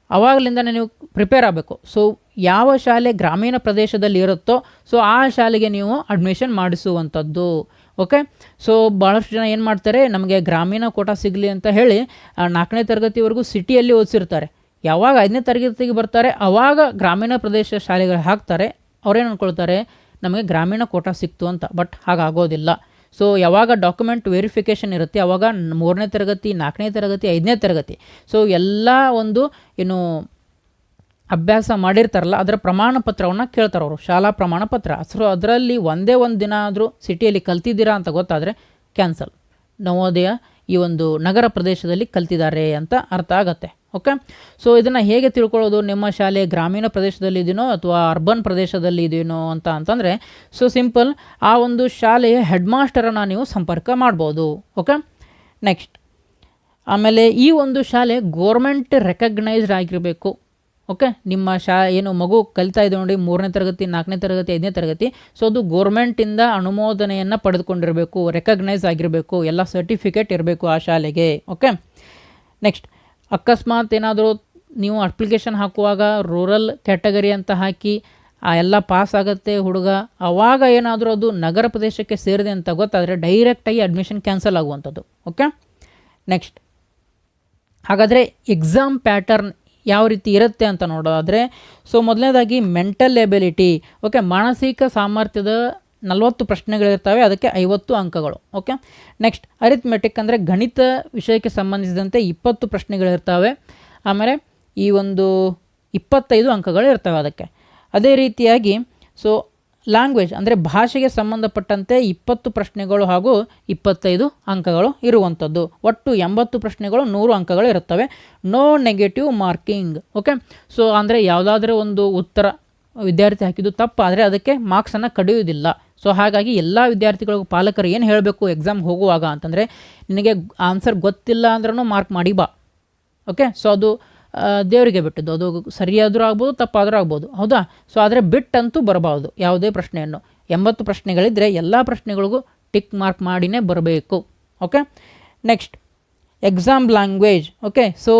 ಅವಾಗಲಿಂದಾನೇ ನೀವು ಪ್ರಿಪೇರ್ ಆಗಬೇಕು. ಸೊ ಯಾವ ಶಾಲೆ ಗ್ರಾಮೀಣ ಪ್ರದೇಶದಲ್ಲಿ ಇರುತ್ತೋ ಸೊ ಆ ಶಾಲೆಗೆ ನೀವು ಅಡ್ಮಿಷನ್ ಮಾಡಿಸುವಂಥದ್ದು. ಓಕೆ, ಸೊ ಭಾಳಷ್ಟು ಜನ ಏನು ಮಾಡ್ತಾರೆ, ನಮಗೆ ಗ್ರಾಮೀಣ ಕೋಟಾ ಸಿಗಲಿ ಅಂತ ಹೇಳಿ 4ನೇ ತರಗತಿವರೆಗೂ ಸಿಟಿಯಲ್ಲಿ ಓದಿಸಿರ್ತಾರೆ. ಯಾವಾಗ 5ನೇ ತರಗತಿಗೆ ಬರ್ತಾರೆ ಆವಾಗ ಗ್ರಾಮೀಣ ಪ್ರದೇಶ ಶಾಲೆಗಳು ಹಾಕ್ತಾರೆ. ಅವ್ರೇನು ಅಂದ್ಕೊಳ್ತಾರೆ ನಮಗೆ ಗ್ರಾಮೀಣ ಕೋಟಾ ಸಿಕ್ತು ಅಂತ. ಬಟ್ ಹಾಗಾಗೋದಿಲ್ಲ. ಸೊ ಯಾವಾಗ ಡಾಕ್ಯುಮೆಂಟ್ ವೆರಿಫಿಕೇಷನ್ ಇರುತ್ತೆ ಆವಾಗ 3ನೇ ತರಗತಿ 4ನೇ ತರಗತಿ 5ನೇ ತರಗತಿ ಸೊ ಎಲ್ಲ ಒಂದು ಏನು ಅಭ್ಯಾಸ ಮಾಡಿರ್ತಾರಲ್ಲ ಅದರ ಪ್ರಮಾಣ ಪತ್ರವನ್ನು ಕೇಳ್ತಾರೆ ಅವರು, ಶಾಲಾ ಪ್ರಮಾಣ ಪತ್ರ. ಸೊ ಅದರಲ್ಲಿ ಒಂದೇ ಒಂದು ದಿನ ಆದರೂ ಸಿಟಿಯಲ್ಲಿ ಕಲ್ತಿದ್ದೀರಾ ಅಂತ ಗೊತ್ತಾದರೆ ಕ್ಯಾನ್ಸಲ್, ನವೋದಯ ಈ ಒಂದು ನಗರ ಪ್ರದೇಶದಲ್ಲಿ ಕಲ್ತಿದ್ದಾರೆ ಅಂತ ಅರ್ಥ ಆಗತ್ತೆ. ಓಕೆ, ಸೊ ಇದನ್ನು ಹೇಗೆ ತಿಳ್ಕೊಳ್ಳೋದು, ನಿಮ್ಮ ಶಾಲೆ ಗ್ರಾಮೀಣ ಪ್ರದೇಶದಲ್ಲಿ ಇದೆಯೋ ಅಥವಾ ಅರ್ಬನ್ ಪ್ರದೇಶದಲ್ಲಿ ಇದೆಯೋ ಅಂತಂದರೆ ಸೊ ಸಿಂಪಲ್, ಆ ಒಂದು ಶಾಲೆಯ ಹೆಡ್ ಮಾಸ್ಟರನ್ನು ನೀವು ಸಂಪರ್ಕ ಮಾಡ್ಬೋದು. ಓಕೆ, ನೆಕ್ಸ್ಟ್ ಆಮೇಲೆ ಈ ಒಂದು ಶಾಲೆ ಗೋರ್ಮೆಂಟ್ ರೆಕಗ್ನೈಸ್ಡ್ ಆಗಿರಬೇಕು. ಓಕೆ, ನಿಮ್ಮ ಏನು ಮಗು ಕಲಿತಾ ಇದೆ ನೋಡಿ 3ನೇ ತರಗತಿ 4ನೇ ತರಗತಿ 5ನೇ ತರಗತಿ ಸೊ ಅದು ಗೋರ್ಮೆಂಟಿಂದ ಅನುಮೋದನೆಯನ್ನು ಪಡೆದುಕೊಂಡಿರಬೇಕು, ರೆಕಗ್ನೈಸ್ ಆಗಿರಬೇಕು, ಎಲ್ಲ ಸರ್ಟಿಫಿಕೇಟ್ ಇರಬೇಕು ಆ ಶಾಲೆಗೆ. ಓಕೆ, ನೆಕ್ಸ್ಟ್ ಅಕಸ್ಮಾತ್ ಏನಾದರೂ ನೀವು ಅಪ್ಲಿಕೇಶನ್ ಹಾಕುವಾಗ ರೂರಲ್ ಕ್ಯಾಟಗರಿ ಅಂತ ಹಾಕಿ ಎಲ್ಲ ಪಾಸ್ ಆಗುತ್ತೆ ಹುಡುಗ, ಆವಾಗ ಏನಾದರೂ ಅದು ನಗರ ಪ್ರದೇಶಕ್ಕೆ ಸೇರಿದೆ ಅಂತ ಗೊತ್ತಾದರೆ ಡೈರೆಕ್ಟಾಗಿ ಅಡ್ಮಿಷನ್ ಕ್ಯಾನ್ಸಲ್ ಆಗುವಂಥದ್ದು. ಓಕೆ, ನೆಕ್ಸ್ಟ್ ಹಾಗಾದರೆ ಎಕ್ಸಾಮ್ ಪ್ಯಾಟರ್ನ್ ಯಾವ ರೀತಿ ಇರುತ್ತೆ ಅಂತ ನೋಡೋದಾದರೆ, ಸೊ ಮೊದಲನೇದಾಗಿ ಮೆಂಟಲ್ ಎಬಿಲಿಟಿ. ಓಕೆ, ಮಾನಸಿಕ ಸಾಮರ್ಥ್ಯದ 40 ಪ್ರಶ್ನೆಗಳಿರ್ತವೆ, ಅದಕ್ಕೆ 50 ಅಂಕಗಳು. ಓಕೆ, ನೆಕ್ಸ್ಟ್ ಅರಿಥ್ಮೆಟಿಕ್ ಅಂದರೆ ಗಣಿತ ವಿಷಯಕ್ಕೆ ಸಂಬಂಧಿಸಿದಂತೆ 20 ಪ್ರಶ್ನೆಗಳಿರ್ತವೆ, ಆಮೇಲೆ ಈ ಒಂದು 25 ಅಂಕಗಳು ಇರ್ತವೆ ಅದಕ್ಕೆ. ಅದೇ ರೀತಿಯಾಗಿ ಸೊ ಲ್ಯಾಂಗ್ವೇಜ್ ಅಂದರೆ ಭಾಷೆಗೆ ಸಂಬಂಧಪಟ್ಟಂತೆ 20 ಪ್ರಶ್ನೆಗಳು ಹಾಗೂ 25 ಅಂಕಗಳು ಇರುವಂಥದ್ದು. ಒಟ್ಟು 80 ಪ್ರಶ್ನೆಗಳು 100 ಅಂಕಗಳು ಇರುತ್ತವೆ. No negative marking. Okay, so ಅಂದರೆ ಯಾವುದಾದ್ರೂ ಒಂದು ಉತ್ತರ ವಿದ್ಯಾರ್ಥಿ ಹಾಕಿದ್ದು ತಪ್ಪಾದರೆ ಅದಕ್ಕೆ ಮಾರ್ಕ್ಸನ್ನು ಕಡಿಯೋದಿಲ್ಲ. ಸೊ ಹಾಗಾಗಿ ಎಲ್ಲ ವಿದ್ಯಾರ್ಥಿಗಳಿಗೂ ಪಾಲಕರು ಏನು ಹೇಳಬೇಕು ಎಕ್ಸಾಮ್ ಹೋಗುವಾಗ ಅಂತಂದರೆ, ನಿನಗೆ ಆನ್ಸರ್ ಗೊತ್ತಿಲ್ಲ ಅಂದ್ರೂ ಮಾರ್ಕ್ ಮಾಡಿ ಬಾ. ಓಕೆ, ಸೊ ಅದು ದೇವರಿಗೆ ಬಿಟ್ಟಿದ್ದು, ಅದು ಸರಿಯಾದರೂ ಆಗ್ಬೋದು ತಪ್ಪಾದರೂ ಆಗ್ಬೋದು, ಹೌದಾ. ಸೊ ಆದರೆ ಬಿಟ್ಟಂತೂ ಬರಬಾರ್ದು ಯಾವುದೇ ಪ್ರಶ್ನೆಯನ್ನು. 80 ಪ್ರಶ್ನೆಗಳಿದ್ದರೆ ಎಲ್ಲ ಪ್ರಶ್ನೆಗಳಿಗೂ ಟಿಕ್ ಮಾರ್ಕ್ ಮಾಡಿನೇ ಬರಬೇಕು. Okay, next exam language. Okay, so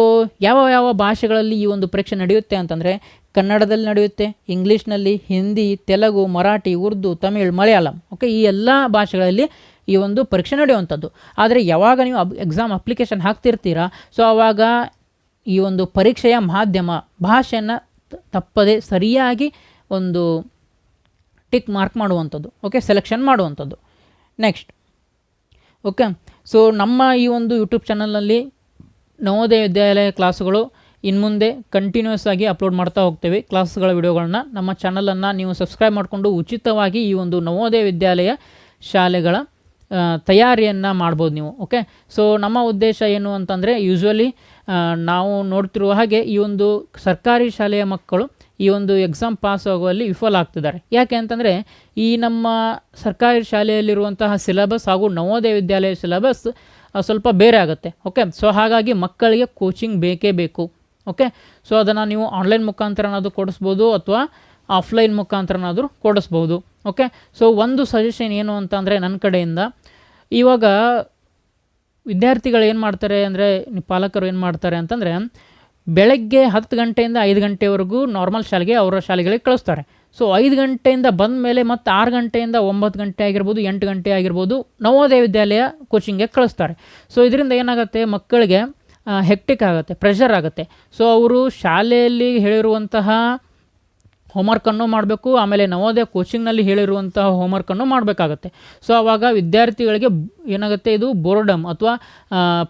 ಯಾವ ಭಾಷೆಗಳಲ್ಲಿ ಈ ಒಂದು ಪರೀಕ್ಷೆ ನಡೆಯುತ್ತೆ ಅಂತಂದರೆ, ಕನ್ನಡದಲ್ಲಿ ನಡೆಯುತ್ತೆ, ಇಂಗ್ಲೀಷ್ನಲ್ಲಿ, ಹಿಂದಿ, ತೆಲುಗು, ಮರಾಠಿ, ಉರ್ದು, ತಮಿಳ್, ಮಲಯಾಳಂ. ಓಕೆ, ಈ ಎಲ್ಲ ಭಾಷೆಗಳಲ್ಲಿ ಈ ಒಂದು ಪರೀಕ್ಷೆ ನಡೆಯುವಂಥದ್ದು. ಆದರೆ ಯಾವಾಗ ನೀವು ಎಕ್ಸಾಮ್ ಅಪ್ಲಿಕೇಶನ್ ಹಾಕ್ತಿರ್ತೀರಾ, ಸೊ ಆವಾಗ ಈ ಒಂದು ಪರೀಕ್ಷೆಯ ಮಾಧ್ಯಮ ಭಾಷೆಯನ್ನು ತಪ್ಪದೆ ಸರಿಯಾಗಿ ಒಂದು ಟಿಕ್ ಮಾರ್ಕ್ ಮಾಡುವಂಥದ್ದು. ಓಕೆ, ಸೆಲೆಕ್ಷನ್ ಮಾಡುವಂಥದ್ದು. ನೆಕ್ಸ್ಟ್ ಓಕೆ, ಸೊ ನಮ್ಮ ಈ ಒಂದು ಯೂಟ್ಯೂಬ್ ಚಾನಲ್ನಲ್ಲಿ ನವೋದಯ ವಿದ್ಯಾಲಯ ಕ್ಲಾಸುಗಳು ಇನ್ಮುಂದೆ ಕಂಟಿನ್ಯೂಸ್ ಆಗಿ ಅಪ್ಲೋಡ್ ಮಾಡ್ತಾ ಹೋಗ್ತೇವೆ ಕ್ಲಾಸ್ಗಳ ವಿಡಿಯೋಗಳನ್ನ. ನಮ್ಮ ಚಾನಲನ್ನು ನೀವು ಸಬ್ಸ್ಕ್ರೈಬ್ ಮಾಡಿಕೊಂಡು ಉಚಿತವಾಗಿ ಈ ಒಂದು ನವೋದಯ ವಿದ್ಯಾಲಯ ಶಾಲೆಗಳ ತಯಾರಿಯನ್ನು ಮಾಡ್ಬೋದು ನೀವು. ಓಕೆ, ಸೊ ನಮ್ಮ ಉದ್ದೇಶ ಏನು ಅಂತಂದರೆ, ಯೂಶ್ವಲಿ ನಾವು ನೋಡ್ತಿರುವ ಹಾಗೆ ಈ ಒಂದು ಸರ್ಕಾರಿ ಶಾಲೆಯ ಮಕ್ಕಳು ಈ ಒಂದು ಎಕ್ಸಾಮ್ ಪಾಸ್ ಆಗುವಲ್ಲಿ ವಿಫಲ ಆಗ್ತಿದ್ದಾರೆ. ಯಾಕೆ ಅಂತಂದರೆ, ಈ ನಮ್ಮ ಸರ್ಕಾರಿ ಶಾಲೆಯಲ್ಲಿರುವಂತಹ ಸಿಲೆಬಸ್ ಹಾಗೂ ನವೋದಯ ವಿದ್ಯಾಲಯ ಸಿಲೆಬಸ್ ಸ್ವಲ್ಪ ಬೇರೆ ಆಗುತ್ತೆ. ಓಕೆ, ಸೊ ಹಾಗಾಗಿ ಮಕ್ಕಳಿಗೆ ಕೋಚಿಂಗ್ ಬೇಕೇ ಬೇಕು. ಓಕೆ, ಸೊ ಅದನ್ನು ನೀವು ಆನ್ಲೈನ್ ಮುಖಾಂತರನಾದರೂ ಕೊಡಿಸ್ಬೋದು ಅಥವಾ ಆಫ್ಲೈನ್ ಮುಖಾಂತರನಾದರೂ ಕೊಡಿಸ್ಬೋದು. ಓಕೆ, ಸೊ ಒಂದು ಸಜೆಷನ್ ಏನು ಅಂತಂದರೆ ನನ್ನ ಕಡೆಯಿಂದ, ಇವಾಗ ವಿದ್ಯಾರ್ಥಿಗಳು ಏನು ಮಾಡ್ತಾರೆ ಅಂದರೆ, ಪಾಲಕರು ಏನು ಮಾಡ್ತಾರೆ ಅಂತಂದರೆ, ಬೆಳಗ್ಗೆ 10 ಗಂಟೆಯಿಂದ 5 ಗಂಟೆವರೆಗೂ ನಾರ್ಮಲ್ ಶಾಲೆಗೆ ಅವರ ಶಾಲೆಗಳಿಗೆ ಕಳಿಸ್ತಾರೆ. ಸೊ 5 ಗಂಟೆಯಿಂದ ಬಂದ ಮೇಲೆ ಮತ್ತು 6 ಗಂಟೆಯಿಂದ 9 ಗಂಟೆ ಆಗಿರ್ಬೋದು, 8 ಗಂಟೆ ಆಗಿರ್ಬೋದು ನವೋದಯ ವಿದ್ಯಾಲಯ ಕೋಚಿಂಗ್ಗೆ ಕಳಿಸ್ತಾರೆ. ಸೊ ಇದರಿಂದ ಏನಾಗುತ್ತೆ, ಮಕ್ಕಳಿಗೆ ಹೆಕ್ಟಿಕ್ ಆಗುತ್ತೆ, ಪ್ರೆಷರ್ ಆಗುತ್ತೆ. ಸೊ ಅವರು ಶಾಲೆಯಲ್ಲಿ ಹೇಳಿರುವಂತಹ ಹೋಮ್ವರ್ಕನ್ನು ಮಾಡಬೇಕು, ಆಮೇಲೆ ನವೋದಯ ಕೋಚಿಂಗ್ನಲ್ಲಿ ಹೇಳಿರುವಂತಹ ಹೋಮ್ವರ್ಕನ್ನು ಮಾಡಬೇಕಾಗತ್ತೆ. ಸೊ ಆವಾಗ ವಿದ್ಯಾರ್ಥಿಗಳಿಗೆ ಏನಾಗುತ್ತೆ, ಇದು ಬೋರ್ಡಮ್ ಅಥವಾ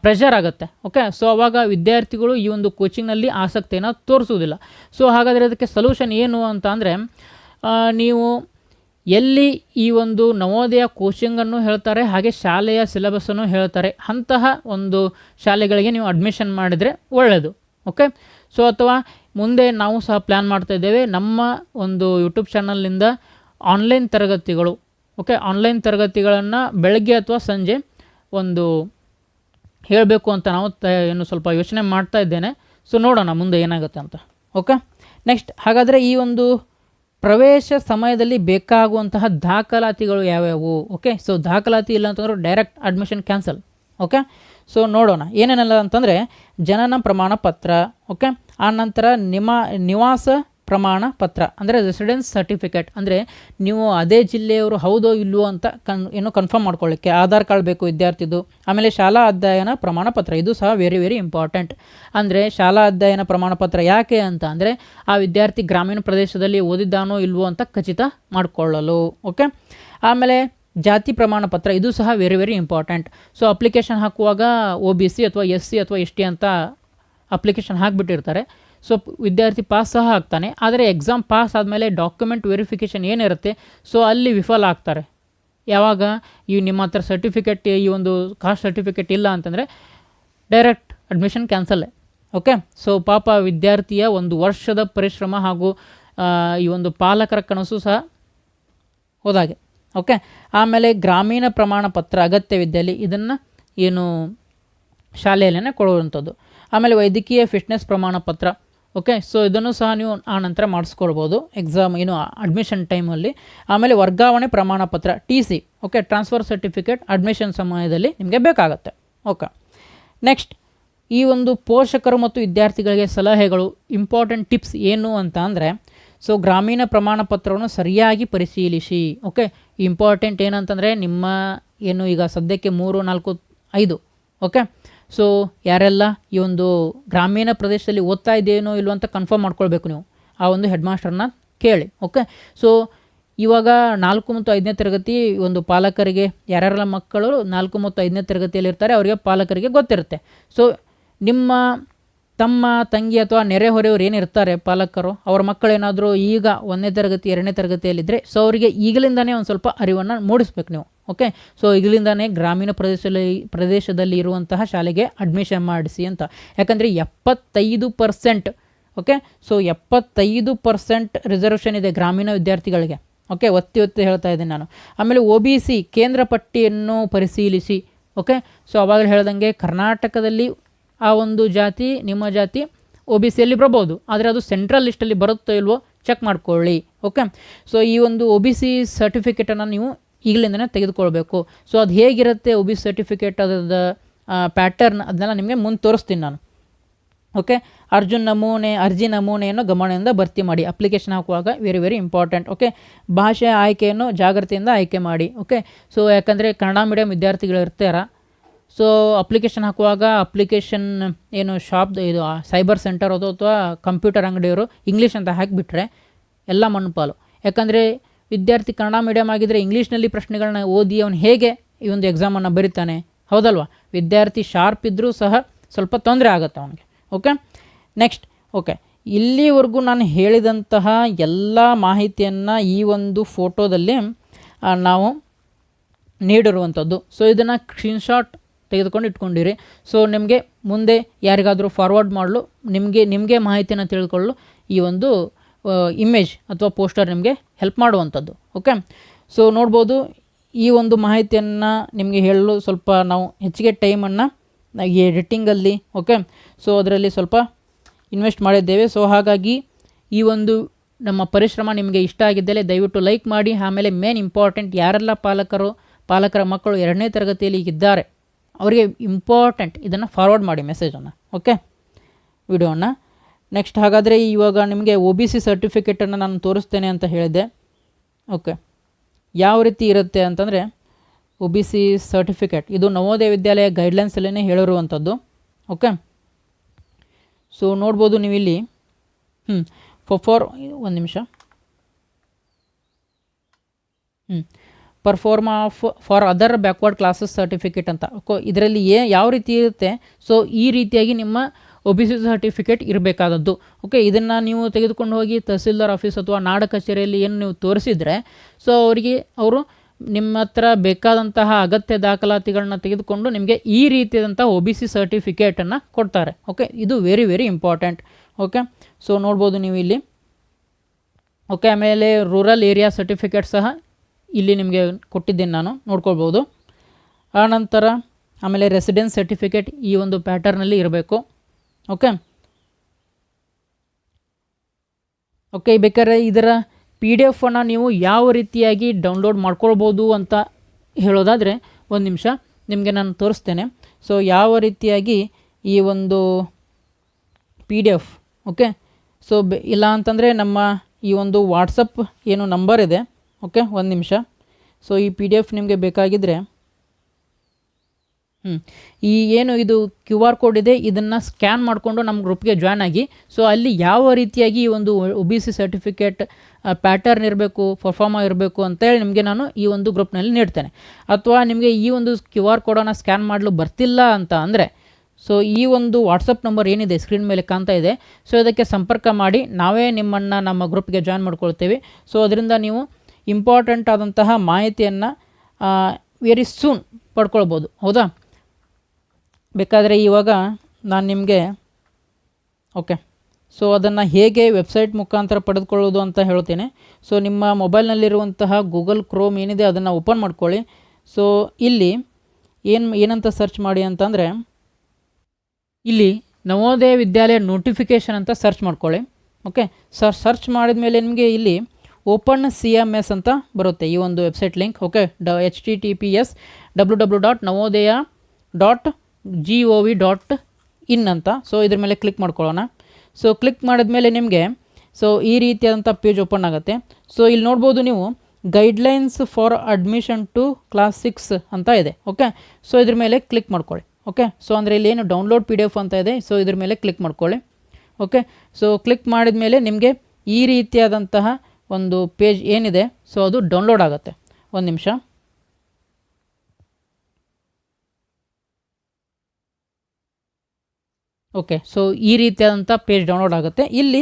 ಪ್ರೆಷರ್ ಆಗುತ್ತೆ. ಓಕೆ, ಸೊ ಆವಾಗ ವಿದ್ಯಾರ್ಥಿಗಳು ಈ ಒಂದು ಕೋಚಿಂಗ್ನಲ್ಲಿ ಆಸಕ್ತಿಯನ್ನು ತೋರಿಸೋದಿಲ್ಲ. ಸೊ ಹಾಗಾದರೆ ಅದಕ್ಕೆ ಸೊಲ್ಯೂಷನ್ ಏನು ಅಂತ ಅಂದರೆ, ನೀವು ಎಲ್ಲಿ ಈ ಒಂದು ನವೋದಯ ಕೋಚಿಂಗನ್ನು ಹೇಳ್ತಾರೆ ಹಾಗೆ ಶಾಲೆಯ ಸಿಲೆಬಸ್ಸನ್ನು ಹೇಳ್ತಾರೆ ಅಂತಹ ಒಂದು ಶಾಲೆಗಳಿಗೆ ನೀವು ಅಡ್ಮಿಷನ್ ಮಾಡಿದರೆ ಒಳ್ಳೆಯದು. ಓಕೆ, ಸೊ ಅಥವಾ ಮುಂದೆ ನಾವು ಸಹ ಪ್ಲ್ಯಾನ್ ಮಾಡ್ತಾಯಿದ್ದೇವೆ, ನಮ್ಮ ಒಂದು ಯೂಟ್ಯೂಬ್ ಚಾನಲ್ನಿಂದ ಆನ್ಲೈನ್ ತರಗತಿಗಳು. ಓಕೆ, ಆನ್ಲೈನ್ ತರಗತಿಗಳನ್ನು ಬೆಳಗ್ಗೆ ಅಥವಾ ಸಂಜೆ ಒಂದು ಹೇಳಬೇಕು ಅಂತ ನಾವು ಏನು ಸ್ವಲ್ಪ ಯೋಚನೆ ಮಾಡ್ತಾ ಇದ್ದೇನೆ. ಸೊ ನೋಡೋಣ ಮುಂದೆ ಏನಾಗುತ್ತೆ ಅಂತ. ಓಕೆ, ನೆಕ್ಸ್ಟ್ ಹಾಗಾದರೆ ಈ ಒಂದು ಪ್ರವೇಶ ಸಮಯದಲ್ಲಿ ಬೇಕಾಗುವಂತಹ ದಾಖಲಾತಿಗಳು ಯಾವ್ಯಾವು. ಓಕೆ, ಸೊ ದಾಖಲಾತಿ ಇಲ್ಲ ಅಂತಂದ್ರೆ direct admission cancel. Okay, so ನೋಡೋಣ ಏನೇನೆಲ್ಲ ಅಂತಂದರೆ, ಜನನ ಪ್ರಮಾಣ ಪತ್ರ. ಓಕೆ, ಆನಂತರ ನಿವಾಸ ಪ್ರಮಾಣ ಪತ್ರ ಅಂದರೆ ರೆಸಿಡೆನ್ಸ್ ಸರ್ಟಿಫಿಕೇಟ್, ಅಂದರೆ ನೀವು ಅದೇ ಜಿಲ್ಲೆಯವರು ಹೌದೋ ಇಲ್ವೋ ಅಂತ ಏನು ಕನ್ಫರ್ಮ್ ಮಾಡ್ಕೊಳ್ಳಿಕ್ಕೆ ಆಧಾರ್ ಕಾರ್ಡ್ ಬೇಕು ವಿದ್ಯಾರ್ಥಿದು. ಆಮೇಲೆ ಶಾಲಾ ಅಧ್ಯಯನ ಪ್ರಮಾಣ ಪತ್ರ, ಇದು ಸಹ ವೆರಿ ವೆರಿ ಇಂಪಾರ್ಟೆಂಟ್. ಅಂದರೆ ಶಾಲಾ ಅಧ್ಯಯನ ಪ್ರಮಾಣ ಪತ್ರ ಯಾಕೆ ಅಂತ ಅಂದರೆ, ಆ ವಿದ್ಯಾರ್ಥಿ ಗ್ರಾಮೀಣ ಪ್ರದೇಶದಲ್ಲಿ ಓದಿದ್ದಾನೋ ಇಲ್ವೋ ಅಂತ ಖಚಿತ ಮಾಡಿಕೊಳ್ಳಲು. ಓಕೆ, ಆಮೇಲೆ ಜಾತಿ ಪ್ರಮಾಣ ಪತ್ರ, ಇದು ಸಹ very very important. So application ಹಾಕುವಾಗ OBC ಅಥವಾ SC ಅಥವಾ ST ಅಂತ ಅಪ್ಲಿಕೇಶನ್ ಹಾಕಿಬಿಟ್ಟಿರ್ತಾರೆ. ಸೊ ವಿದ್ಯಾರ್ಥಿ ಪಾಸ್ ಸಹ ಆಗ್ತಾನೆ, ಆದರೆ ಎಕ್ಸಾಮ್ ಪಾಸ್ ಆದಮೇಲೆ ಡಾಕ್ಯುಮೆಂಟ್ ವೆರಿಫಿಕೇಷನ್ ಏನಿರುತ್ತೆ ಸೊ ಅಲ್ಲಿ ವಿಫಲ ಆಗ್ತಾರೆ. ಯಾವಾಗ ಈ ನಿಮ್ಮ ಹತ್ರ ಸರ್ಟಿಫಿಕೇಟ್, ಈ ಒಂದು ಕಾಸ್ಟ್ ಸರ್ಟಿಫಿಕೇಟ್ ಇಲ್ಲ ಅಂತಂದರೆ ಡೈರೆಕ್ಟ್ ಅಡ್ಮಿಷನ್ ಕ್ಯಾನ್ಸಲ್ಲೇ. ಓಕೆ, ಸೊ ಪಾಪ ವಿದ್ಯಾರ್ಥಿಯ ಒಂದು ವರ್ಷದ ಪರಿಶ್ರಮ ಹಾಗೂ ಈ ಒಂದು ಪಾಲಕರ ಕನಸು ಸಹ ಹೋದಾಗೆ. ಓಕೆ, ಆಮೇಲೆ ಗ್ರಾಮೀಣ ಪ್ರಮಾಣ ಪತ್ರ ಅಗತ್ಯವಿದ್ದಲ್ಲಿ ಇದನ್ನು ಏನು ಶಾಲೆಯಲ್ಲೇ ಕೊಡುವಂಥದ್ದು. ಆಮೇಲೆ ವೈದ್ಯಕೀಯ ಫಿಟ್ನೆಸ್ ಪ್ರಮಾಣ ಪತ್ರ. ಓಕೆ, ಸೊ ಇದನ್ನು ಸಹ ನೀವು ಆ ನಂತರ ಮಾಡಿಸ್ಕೊಳ್ಬೋದು ಎಕ್ಸಾಮ್ ಏನು ಅಡ್ಮಿಷನ್ ಟೈಮಲ್ಲಿ. ಆಮೇಲೆ ವರ್ಗಾವಣೆ ಪ್ರಮಾಣ ಪತ್ರ TC. Okay, transfer certificate admission ಸಮಯದಲ್ಲಿ ನಿಮಗೆ ಬೇಕಾಗತ್ತೆ. ಓಕೆ, ನೆಕ್ಸ್ಟ್ ಈ ಒಂದು ಪೋಷಕರು ಮತ್ತು ವಿದ್ಯಾರ್ಥಿಗಳಿಗೆ ಸಲಹೆಗಳು, ಇಂಪಾರ್ಟೆಂಟ್ ಟಿಪ್ಸ್ ಏನು ಅಂತ ಅಂದರೆ, ಸೊ ಗ್ರಾಮೀಣ ಪ್ರಮಾಣ ಪತ್ರವನ್ನು ಸರಿಯಾಗಿ ಪರಿಶೀಲಿಸಿ. ಓಕೆ, ಇಂಪಾರ್ಟೆಂಟ್ ಏನಂತಂದರೆ, ನಿಮ್ಮ ಏನು ಈಗ ಸದ್ಯಕ್ಕೆ 3, 4, 5. ಓಕೆ, ಸೊ ಯಾರೆಲ್ಲ ಈ ಒಂದು ಗ್ರಾಮೀಣ ಪ್ರದೇಶದಲ್ಲಿ ಓದ್ತಾ ಇದೆಯೇನೋ ಇಲ್ಲೋ ಅಂತ ಕನ್ಫರ್ಮ್ ಮಾಡ್ಕೊಳ್ಬೇಕು ನೀವು ಆ ಒಂದು ಹೆಡ್ ಮಾಸ್ಟರ್ನ ಕೇಳಿ. ಓಕೆ, ಸೊ ಇವಾಗ 4 ಮತ್ತು 5ನೇ ತರಗತಿ ಒಂದು ಪಾಲಕರಿಗೆ ಯಾರ್ಯಾರೆಲ್ಲ ಮಕ್ಕಳು 4 ಮತ್ತು 5ನೇ ತರಗತಿಯಲ್ಲಿ ಇರ್ತಾರೆ ಅವರಿಗೆ ಪಾಲಕರಿಗೆ ಗೊತ್ತಿರುತ್ತೆ. ಸೊ ನಿಮ್ಮ ತಮ್ಮ ತಂಗಿ ಅಥವಾ ನೆರೆಹೊರೆಯವರು ಏನಿರ್ತಾರೆ ಪಾಲಕರು, ಅವರ ಮಕ್ಕಳೇನಾದರೂ ಈಗ 1ನೇ ತರಗತಿ 2ನೇ ತರಗತಿಯಲ್ಲಿದ್ದರೆ ಸೊ ಅವರಿಗೆ ಈಗಲಿಂದನೇ ಒಂದು ಸ್ವಲ್ಪ ಅರಿವನ್ನು ಮೂಡಿಸ್ಬೇಕು ನೀವು. ಓಕೆ, ಸೊ ಈಗಲಿಂದನೇ ಗ್ರಾಮೀಣ ಪ್ರದೇಶದಲ್ಲಿ ಇರುವಂತಹ ಶಾಲೆಗೆ ಅಡ್ಮಿಷನ್ ಮಾಡಿಸಿ ಅಂತ. ಯಾಕಂದರೆ 75%, ಓಕೆ, ಸೊ 75% ರಿಸರ್ವೇಷನ್ ಇದೆ ಗ್ರಾಮೀಣ ವಿದ್ಯಾರ್ಥಿಗಳಿಗೆ. ಓಕೆ, ಒತ್ತಿ ಹೇಳ್ತಾ ಇದ್ದೀನಿ ನಾನು. ಆಮೇಲೆ OBC ಕೇಂದ್ರ ಪಟ್ಟಿಯನ್ನು ಪರಿಶೀಲಿಸಿ. ಓಕೆ, ಸೊ ಅವಾಗಲೇ ಹೇಳ್ದಂಗೆ ಕರ್ನಾಟಕದಲ್ಲಿ ಆ ಒಂದು ಜಾತಿ ನಿಮ್ಮ ಜಾತಿ OBCಯಲ್ಲಿ ಬರ್ಬೋದು, ಆದರೆ ಅದು ಸೆಂಟ್ರಲ್ ಲಿಸ್ಟಲ್ಲಿ ಬರುತ್ತೋ ಇಲ್ವೋ ಚೆಕ್ ಮಾಡ್ಕೊಳ್ಳಿ. ಓಕೆ, ಸೊ ಈ ಒಂದು OBC ಸರ್ಟಿಫಿಕೇಟನ್ನು ನೀವು ಈಗಲಿಂದನೇ ತೆಗೆದುಕೊಳ್ಬೇಕು. ಸೊ ಅದು ಹೇಗಿರುತ್ತೆ OBC ಸರ್ಟಿಫಿಕೇಟ್, ಅದರ ಪ್ಯಾಟರ್ನ್ ಅದನ್ನೆಲ್ಲ ನಿಮಗೆ ಮುಂದೆ ತೋರಿಸ್ತೀನಿ ನಾನು. ಓಕೆ, ಅರ್ಜಿ ನಮೂನೆಯನ್ನು ಗಮನದಿಂದ ಭರ್ತಿ ಮಾಡಿ. ಅಪ್ಲಿಕೇಶನ್ ಹಾಕುವಾಗ ವೆರಿ ವೆರಿ ಇಂಪಾರ್ಟೆಂಟ್. ಓಕೆ, ಭಾಷೆ ಆಯ್ಕೆಯನ್ನು ಜಾಗ್ರತೆಯಿಂದ ಆಯ್ಕೆ ಮಾಡಿ. ಓಕೆ, ಸೊ ಯಾಕಂದರೆ ಕನ್ನಡ ಮೀಡಿಯಂ ವಿದ್ಯಾರ್ಥಿಗಳು ಇರ್ತಾರ. ಸೊ ಅಪ್ಲಿಕೇಶನ್ ಹಾಕುವಾಗ ಅಪ್ಲಿಕೇಶನ್ ಏನು ಇದು ಸೈಬರ್ ಸೆಂಟರ್ ಅದು ಅಥವಾ ಕಂಪ್ಯೂಟರ್ ಅಂಗಡಿಯವರು ಇಂಗ್ಲೀಷ್ ಅಂತ ಹಾಕಿಬಿಟ್ರೆ ಎಲ್ಲ ಮಣ್ಣುಪಾಲು. ಯಾಕಂದರೆ ವಿದ್ಯಾರ್ಥಿ ಕನ್ನಡ ಮೀಡಿಯಮ್ ಆಗಿದ್ದರೆ ಇಂಗ್ಲೀಷ್ನಲ್ಲಿ ಪ್ರಶ್ನೆಗಳನ್ನ ಓದಿ ಅವನು ಹೇಗೆ ಈ ಒಂದು ಎಕ್ಸಾಮನ್ನು ಬರೀತಾನೆ, ಹೌದಲ್ವಾ? ವಿದ್ಯಾರ್ಥಿ ಶಾರ್ಪ್ ಇದ್ದರೂ ಸಹ ಸ್ವಲ್ಪ ತೊಂದರೆ ಆಗುತ್ತೆ ಅವನಿಗೆ. Okay, next. ಓಕೆ, ಇಲ್ಲಿವರೆಗೂ ನಾನು ಹೇಳಿದಂತಹ ಎಲ್ಲ ಮಾಹಿತಿಯನ್ನು ಈ ಒಂದು ಫೋಟೋದಲ್ಲಿ ನಾವು ನೀಡಿರುವಂಥದ್ದು. ಸೊ ಇದನ್ನು ಸ್ಕ್ರೀನ್ಶಾಟ್ ತೆಗೆದುಕೊಂಡು ಇಟ್ಕೊಂಡಿರಿ. ಸೊ ನಿಮಗೆ ಮುಂದೆ ಯಾರಿಗಾದರೂ ಫಾರ್ವರ್ಡ್ ಮಾಡಲು ನಿಮಗೆ ಮಾಹಿತಿಯನ್ನು ತಿಳ್ಕೊಳ್ಳಲು ಈ ಒಂದು ಇಮೇಜ್ ಅಥವಾ ಪೋಸ್ಟರ್ ನಿಮಗೆ ಹೆಲ್ಪ್ ಮಾಡುವಂಥದ್ದು. ಓಕೆ, ಸೊ ನೋಡ್ಬೋದು ಈ ಒಂದು ಮಾಹಿತಿಯನ್ನು ನಿಮಗೆ ಹೇಳಲು ಸ್ವಲ್ಪ ನಾವು ಹೆಚ್ಚಿಗೆ ಟೈಮನ್ನು ಈ ಎಡಿಟಿಂಗಲ್ಲಿ, ಓಕೆ, ಸೊ ಅದರಲ್ಲಿ ಸ್ವಲ್ಪ ಇನ್ವೆಸ್ಟ್ ಮಾಡಿದ್ದೇವೆ. ಸೊ ಹಾಗಾಗಿ ಈ ಒಂದು ನಮ್ಮ ಪರಿಶ್ರಮ ನಿಮಗೆ ಇಷ್ಟ ಆಗಿದ್ದಲ್ಲಿ ದಯವಿಟ್ಟು ಲೈಕ್ ಮಾಡಿ. ಆಮೇಲೆ ಮೇನ್ ಇಂಪಾರ್ಟೆಂಟ್ ಯಾರೆಲ್ಲ ಪಾಲಕರ ಮಕ್ಕಳು 2ನೇ ತರಗತಿಯಲ್ಲಿ ಇದ್ದಾರೆ ಅವರಿಗೆ ಇಂಪಾರ್ಟೆಂಟ್ ಇದನ್ನು ಫಾರ್ವರ್ಡ್ ಮಾಡಿ ಮೆಸೇಜನ್ನು. ಓಕೆ, ವಿಡಿಯೋವನ್ನು ನೆಕ್ಸ್ಟ್. ಹಾಗಾದರೆ ಇವಾಗ ನಿಮಗೆ OBC ಸರ್ಟಿಫಿಕೇಟನ್ನು ನಾನು ತೋರಿಸ್ತೇನೆ ಅಂತ ಹೇಳಿದ್ದೆ. ಓಕೆ, ಯಾವ ರೀತಿ ಇರುತ್ತೆ ಅಂತಂದರೆ OBC ಸರ್ಟಿಫಿಕೇಟ್ ಇದು ನವೋದಯ ವಿದ್ಯಾಲಯ ಗೈಡ್ಲೈನ್ಸಲ್ಲೇ ಹೇಳಿರುವಂಥದ್ದು. ಓಕೆ, ಸೊ ನೋಡ್ಬೋದು ನೀವಿಲ್ಲಿ ಒಂದು ನಿಮಿಷ proforma for other backward classes certificate ಅಂತ. ಇದರಲ್ಲಿ ಯಾವ ರೀತಿ ಇರುತ್ತೆ, ಸೊ ಈ ರೀತಿಯಾಗಿ ನಿಮ್ಮ OBC ಸರ್ಟಿಫಿಕೇಟ್ ಇರಬೇಕಾದದ್ದು. ಓಕೆ, ಇದನ್ನು ನೀವು ತೆಗೆದುಕೊಂಡು ಹೋಗಿ ತಹಸೀಲ್ದಾರ್ ಆಫೀಸ್ ಅಥವಾ ನಾಡ ಕಚೇರಿಯಲ್ಲಿ ಏನು ನೀವು ತೋರಿಸಿದರೆ ಸೊ ಅವರು ನಿಮ್ಮ ಹತ್ರ ಬೇಕಾದಂತಹ ಅಗತ್ಯ ದಾಖಲಾತಿಗಳನ್ನ ತೆಗೆದುಕೊಂಡು ನಿಮಗೆ ಈ ರೀತಿಯಾದಂಥ OBC ಸರ್ಟಿಫಿಕೇಟನ್ನು ಕೊಡ್ತಾರೆ. ಓಕೆ, ಇದು very very important. Okay, so ನೋಡ್ಬೋದು ನೀವು ಇಲ್ಲಿ. ಓಕೆ, ಆಮೇಲೆ ರೂರಲ್ ಏರಿಯಾ ಸರ್ಟಿಫಿಕೇಟ್ ಸಹ ಇಲ್ಲಿ ನಿಮಗೆ ಕೊಟ್ಟಿದ್ದೇನೆ ನಾನು, ನೋಡ್ಕೊಳ್ಬೋದು. ಆನಂತರ ಆಮೇಲೆ ರೆಸಿಡೆನ್ಸ್ ಸರ್ಟಿಫಿಕೇಟ್ ಈ ಒಂದು ಪ್ಯಾಟರ್ನಲ್ಲಿ ಇರಬೇಕು. ಓಕೆ, ಓಕೆ, ಬೇಕಾದ್ರೆ ಇದರ PDF ಅನ್ನು ನೀವು ಯಾವ ರೀತಿಯಾಗಿ ಡೌನ್ಲೋಡ್ ಮಾಡ್ಕೊಳ್ಬೋದು ಅಂತ ಹೇಳೋದಾದರೆ ಒಂದು ನಿಮಿಷ ನಿಮಗೆ ನಾನು ತೋರಿಸ್ತೇನೆ. ಸೊ ಯಾವ ರೀತಿಯಾಗಿ ಈ ಒಂದು PDF, ಓಕೆ, ಸೊ ಇಲ್ಲ ಅಂತಂದರೆ ನಮ್ಮ ಈ ಒಂದು ವಾಟ್ಸಪ್ ಏನು ನಂಬರ್ ಇದೆ. ಓಕೆ, ಒಂದು ನಿಮಿಷ. ಸೊ ಈ PDF ನಿಮಗೆ ಬೇಕಾಗಿದ್ದರೆ ಈ ಏನು ಇದು QR ಕೋಡ್ ಇದೆ ಇದನ್ನು ಸ್ಕ್ಯಾನ್ ಮಾಡಿಕೊಂಡು ನಮ್ಮ ಗ್ರೂಪ್ಗೆ ಜಾಯ್ನ್ ಆಗಿ. ಸೊ ಅಲ್ಲಿ ಯಾವ ರೀತಿಯಾಗಿ ಈ ಒಂದು OBC ಸರ್ಟಿಫಿಕೇಟ್ ಪ್ಯಾಟರ್ನ್ ಇರಬೇಕು, ಪರ್ಫಾರ್ಮ ಇರಬೇಕು ಅಂತೇಳಿ ನಿಮಗೆ ನಾನು ಈ ಒಂದು ಗ್ರೂಪ್ನಲ್ಲಿ ನೀಡ್ತೇನೆ. ಅಥವಾ ನಿಮಗೆ ಈ ಒಂದು QR ಕೋಡನ್ನು ಸ್ಕ್ಯಾನ್ ಮಾಡಲು ಬರ್ತಿಲ್ಲ ಅಂತ ಅಂದರೆ ಸೊ ಈ ಒಂದು ವಾಟ್ಸಪ್ ನಂಬರ್ ಏನಿದೆ ಸ್ಕ್ರೀನ್ ಮೇಲೆ ಕಾಣ್ತಾ ಇದೆ, ಸೊ ಇದಕ್ಕೆ ಸಂಪರ್ಕ ಮಾಡಿ ನಾವೇ ನಿಮ್ಮನ್ನು ನಮ್ಮ ಗ್ರೂಪ್ಗೆ ಜಾಯ್ನ್ ಮಾಡ್ಕೊಳ್ತೇವೆ. ಸೊ ಅದರಿಂದ ನೀವು ಇಂಪಾರ್ಟೆಂಟ್ ಆದಂತಹ ಮಾಹಿತಿಯನ್ನು ವೆರಿ ಸೂನ್ ಪಡ್ಕೊಳ್ಬೋದು, ಹೌದಾ? ಬೇಕಾದರೆ ಇವಾಗ ನಾನು ನಿಮಗೆ ಓಕೆ, ಸೊ ಅದನ್ನು ಹೇಗೆ ವೆಬ್ಸೈಟ್ ಮುಖಾಂತರ ಪಡೆದುಕೊಳ್ಳೋದು ಅಂತ ಹೇಳ್ತೇನೆ. ಸೊ ನಿಮ್ಮ ಮೊಬೈಲ್ನಲ್ಲಿರುವಂತಹ ಗೂಗಲ್ ಕ್ರೋಮ್ ಏನಿದೆ ಅದನ್ನು ಓಪನ್ ಮಾಡ್ಕೊಳ್ಳಿ. ಸೊ ಇಲ್ಲಿ ಏನಂತ ಸರ್ಚ್ ಮಾಡಿ ಅಂತಂದರೆ ಇಲ್ಲಿ ನವೋದಯ ವಿದ್ಯಾಲಯ ನೋಟಿಫಿಕೇಷನ್ ಅಂತ ಸರ್ಚ್ ಮಾಡ್ಕೊಳ್ಳಿ. ಓಕೆ, ಸರ್ಚ್ ಮಾಡಿದ ಮೇಲೆ ನಿಮಗೆ ಇಲ್ಲಿ ಓಪನ್ CMS ಅಂತ ಬರುತ್ತೆ ಈ ಒಂದು ವೆಬ್ಸೈಟ್ ಲಿಂಕ್. ಓಕೆ, https://navodeya.gov.in ಅಂತ. ಸೊ ಇದ್ರ ಮೇಲೆ ಕ್ಲಿಕ್ ಮಾಡ್ಕೊಳ್ಳೋಣ. ಸೊ ಕ್ಲಿಕ್ ಮಾಡಿದ್ಮೇಲೆ ನಿಮಗೆ ಸೊ ಈ ರೀತಿಯಾದಂಥ ಪೇಜ್ ಓಪನ್ ಆಗುತ್ತೆ. ಸೊ ಇಲ್ಲಿ ನೋಡ್ಬೋದು ನೀವು guidelines for admission to class 6 ಅಂತ ಇದೆ. ಓಕೆ, ಸೊ ಇದ್ರ ಮೇಲೆ ಕ್ಲಿಕ್ ಮಾಡ್ಕೊಳ್ಳಿ. ಓಕೆ. ಸೊ ಅಂದರೆ ಇಲ್ಲಿ ಏನು ಡೌನ್ಲೋಡ್ PDF ಅಂತ ಇದೆ, ಸೊ ಇದ್ರ ಮೇಲೆ ಕ್ಲಿಕ್ ಮಾಡ್ಕೊಳ್ಳಿ. ಓಕೆ. ಸೊ ಕ್ಲಿಕ್ ಮಾಡಿದ ಮೇಲೆ ನಿಮಗೆ ಈ ರೀತಿಯಾದಂತಹ ಒಂದು ಪೇಜ್ ಏನಿದೆ ಸೊ ಅದು ಡೌನ್ಲೋಡ್ ಆಗುತ್ತೆ. ಒಂದು ನಿಮಿಷ. ಓಕೆ. ಸೊ ಈ ರೀತಿಯಾದಂಥ ಪೇಜ್ ಡೌನ್ಲೋಡ್ ಆಗುತ್ತೆ. ಇಲ್ಲಿ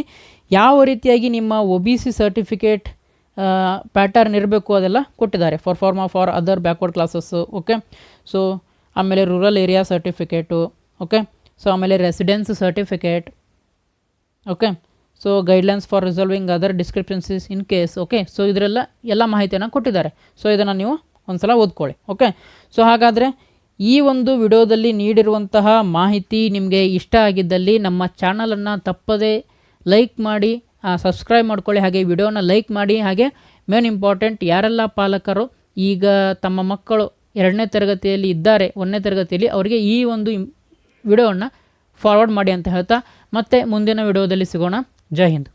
ಯಾವ ರೀತಿಯಾಗಿ ನಿಮ್ಮ OBC ಸರ್ಟಿಫಿಕೇಟ್ ಪ್ಯಾಟರ್ನ್ ಇರಬೇಕು ಅದೆಲ್ಲ ಕೊಟ್ಟಿದ್ದಾರೆ. For other backward classes. Okay. So ಆಮೇಲೆ rural area certificate. Okay. So ಆಮೇಲೆ residence certificate. Okay. So guidelines for resolving other discrepancies in case. Okay. So ಇದರೆಲ್ಲ ಎಲ್ಲ ಮಾಹಿತಿಯನ್ನು ಕೊಟ್ಟಿದ್ದಾರೆ. ಸೊ ಇದನ್ನು ನೀವು ಒಂದು ಸಲ ಓದ್ಕೊಳ್ಳಿ. ಓಕೆ. ಸೊ ಹಾಗಾದರೆ ಈ ಒಂದು ವಿಡಿಯೋದಲ್ಲಿ ನೀಡಿರುವಂತಹ ಮಾಹಿತಿ ನಿಮಗೆ ಇಷ್ಟ ಆಗಿದ್ದಲ್ಲಿ ನಮ್ಮ ಚಾನಲನ್ನು ತಪ್ಪದೇ ಲೈಕ್ ಮಾಡಿ, ಸಬ್ಸ್ಕ್ರೈಬ್ ಮಾಡ್ಕೊಳ್ಳಿ. ಹಾಗೆ ವಿಡಿಯೋನ ಲೈಕ್ ಮಾಡಿ. ಹಾಗೆ ಮೇನ್ ಇಂಪಾರ್ಟೆಂಟ್, ಯಾರೆಲ್ಲ ಪಾಲಕರು ಈಗ ತಮ್ಮ ಮಕ್ಕಳು 2ನೇ ತರಗತಿಯಲ್ಲಿ ಇದ್ದಾರೆ, 1ನೇ ತರಗತಿಯಲ್ಲಿ, ಅವರಿಗೆ ಈ ಒಂದು ವಿಡಿಯೋವನ್ನು ಫಾರ್ವರ್ಡ್ ಮಾಡಿ ಅಂತ ಹೇಳ್ತಾ ಮತ್ತೆ ಮುಂದಿನ ವಿಡಿಯೋದಲ್ಲಿ ಸಿಗೋಣ. ಜೈ ಹಿಂದ್.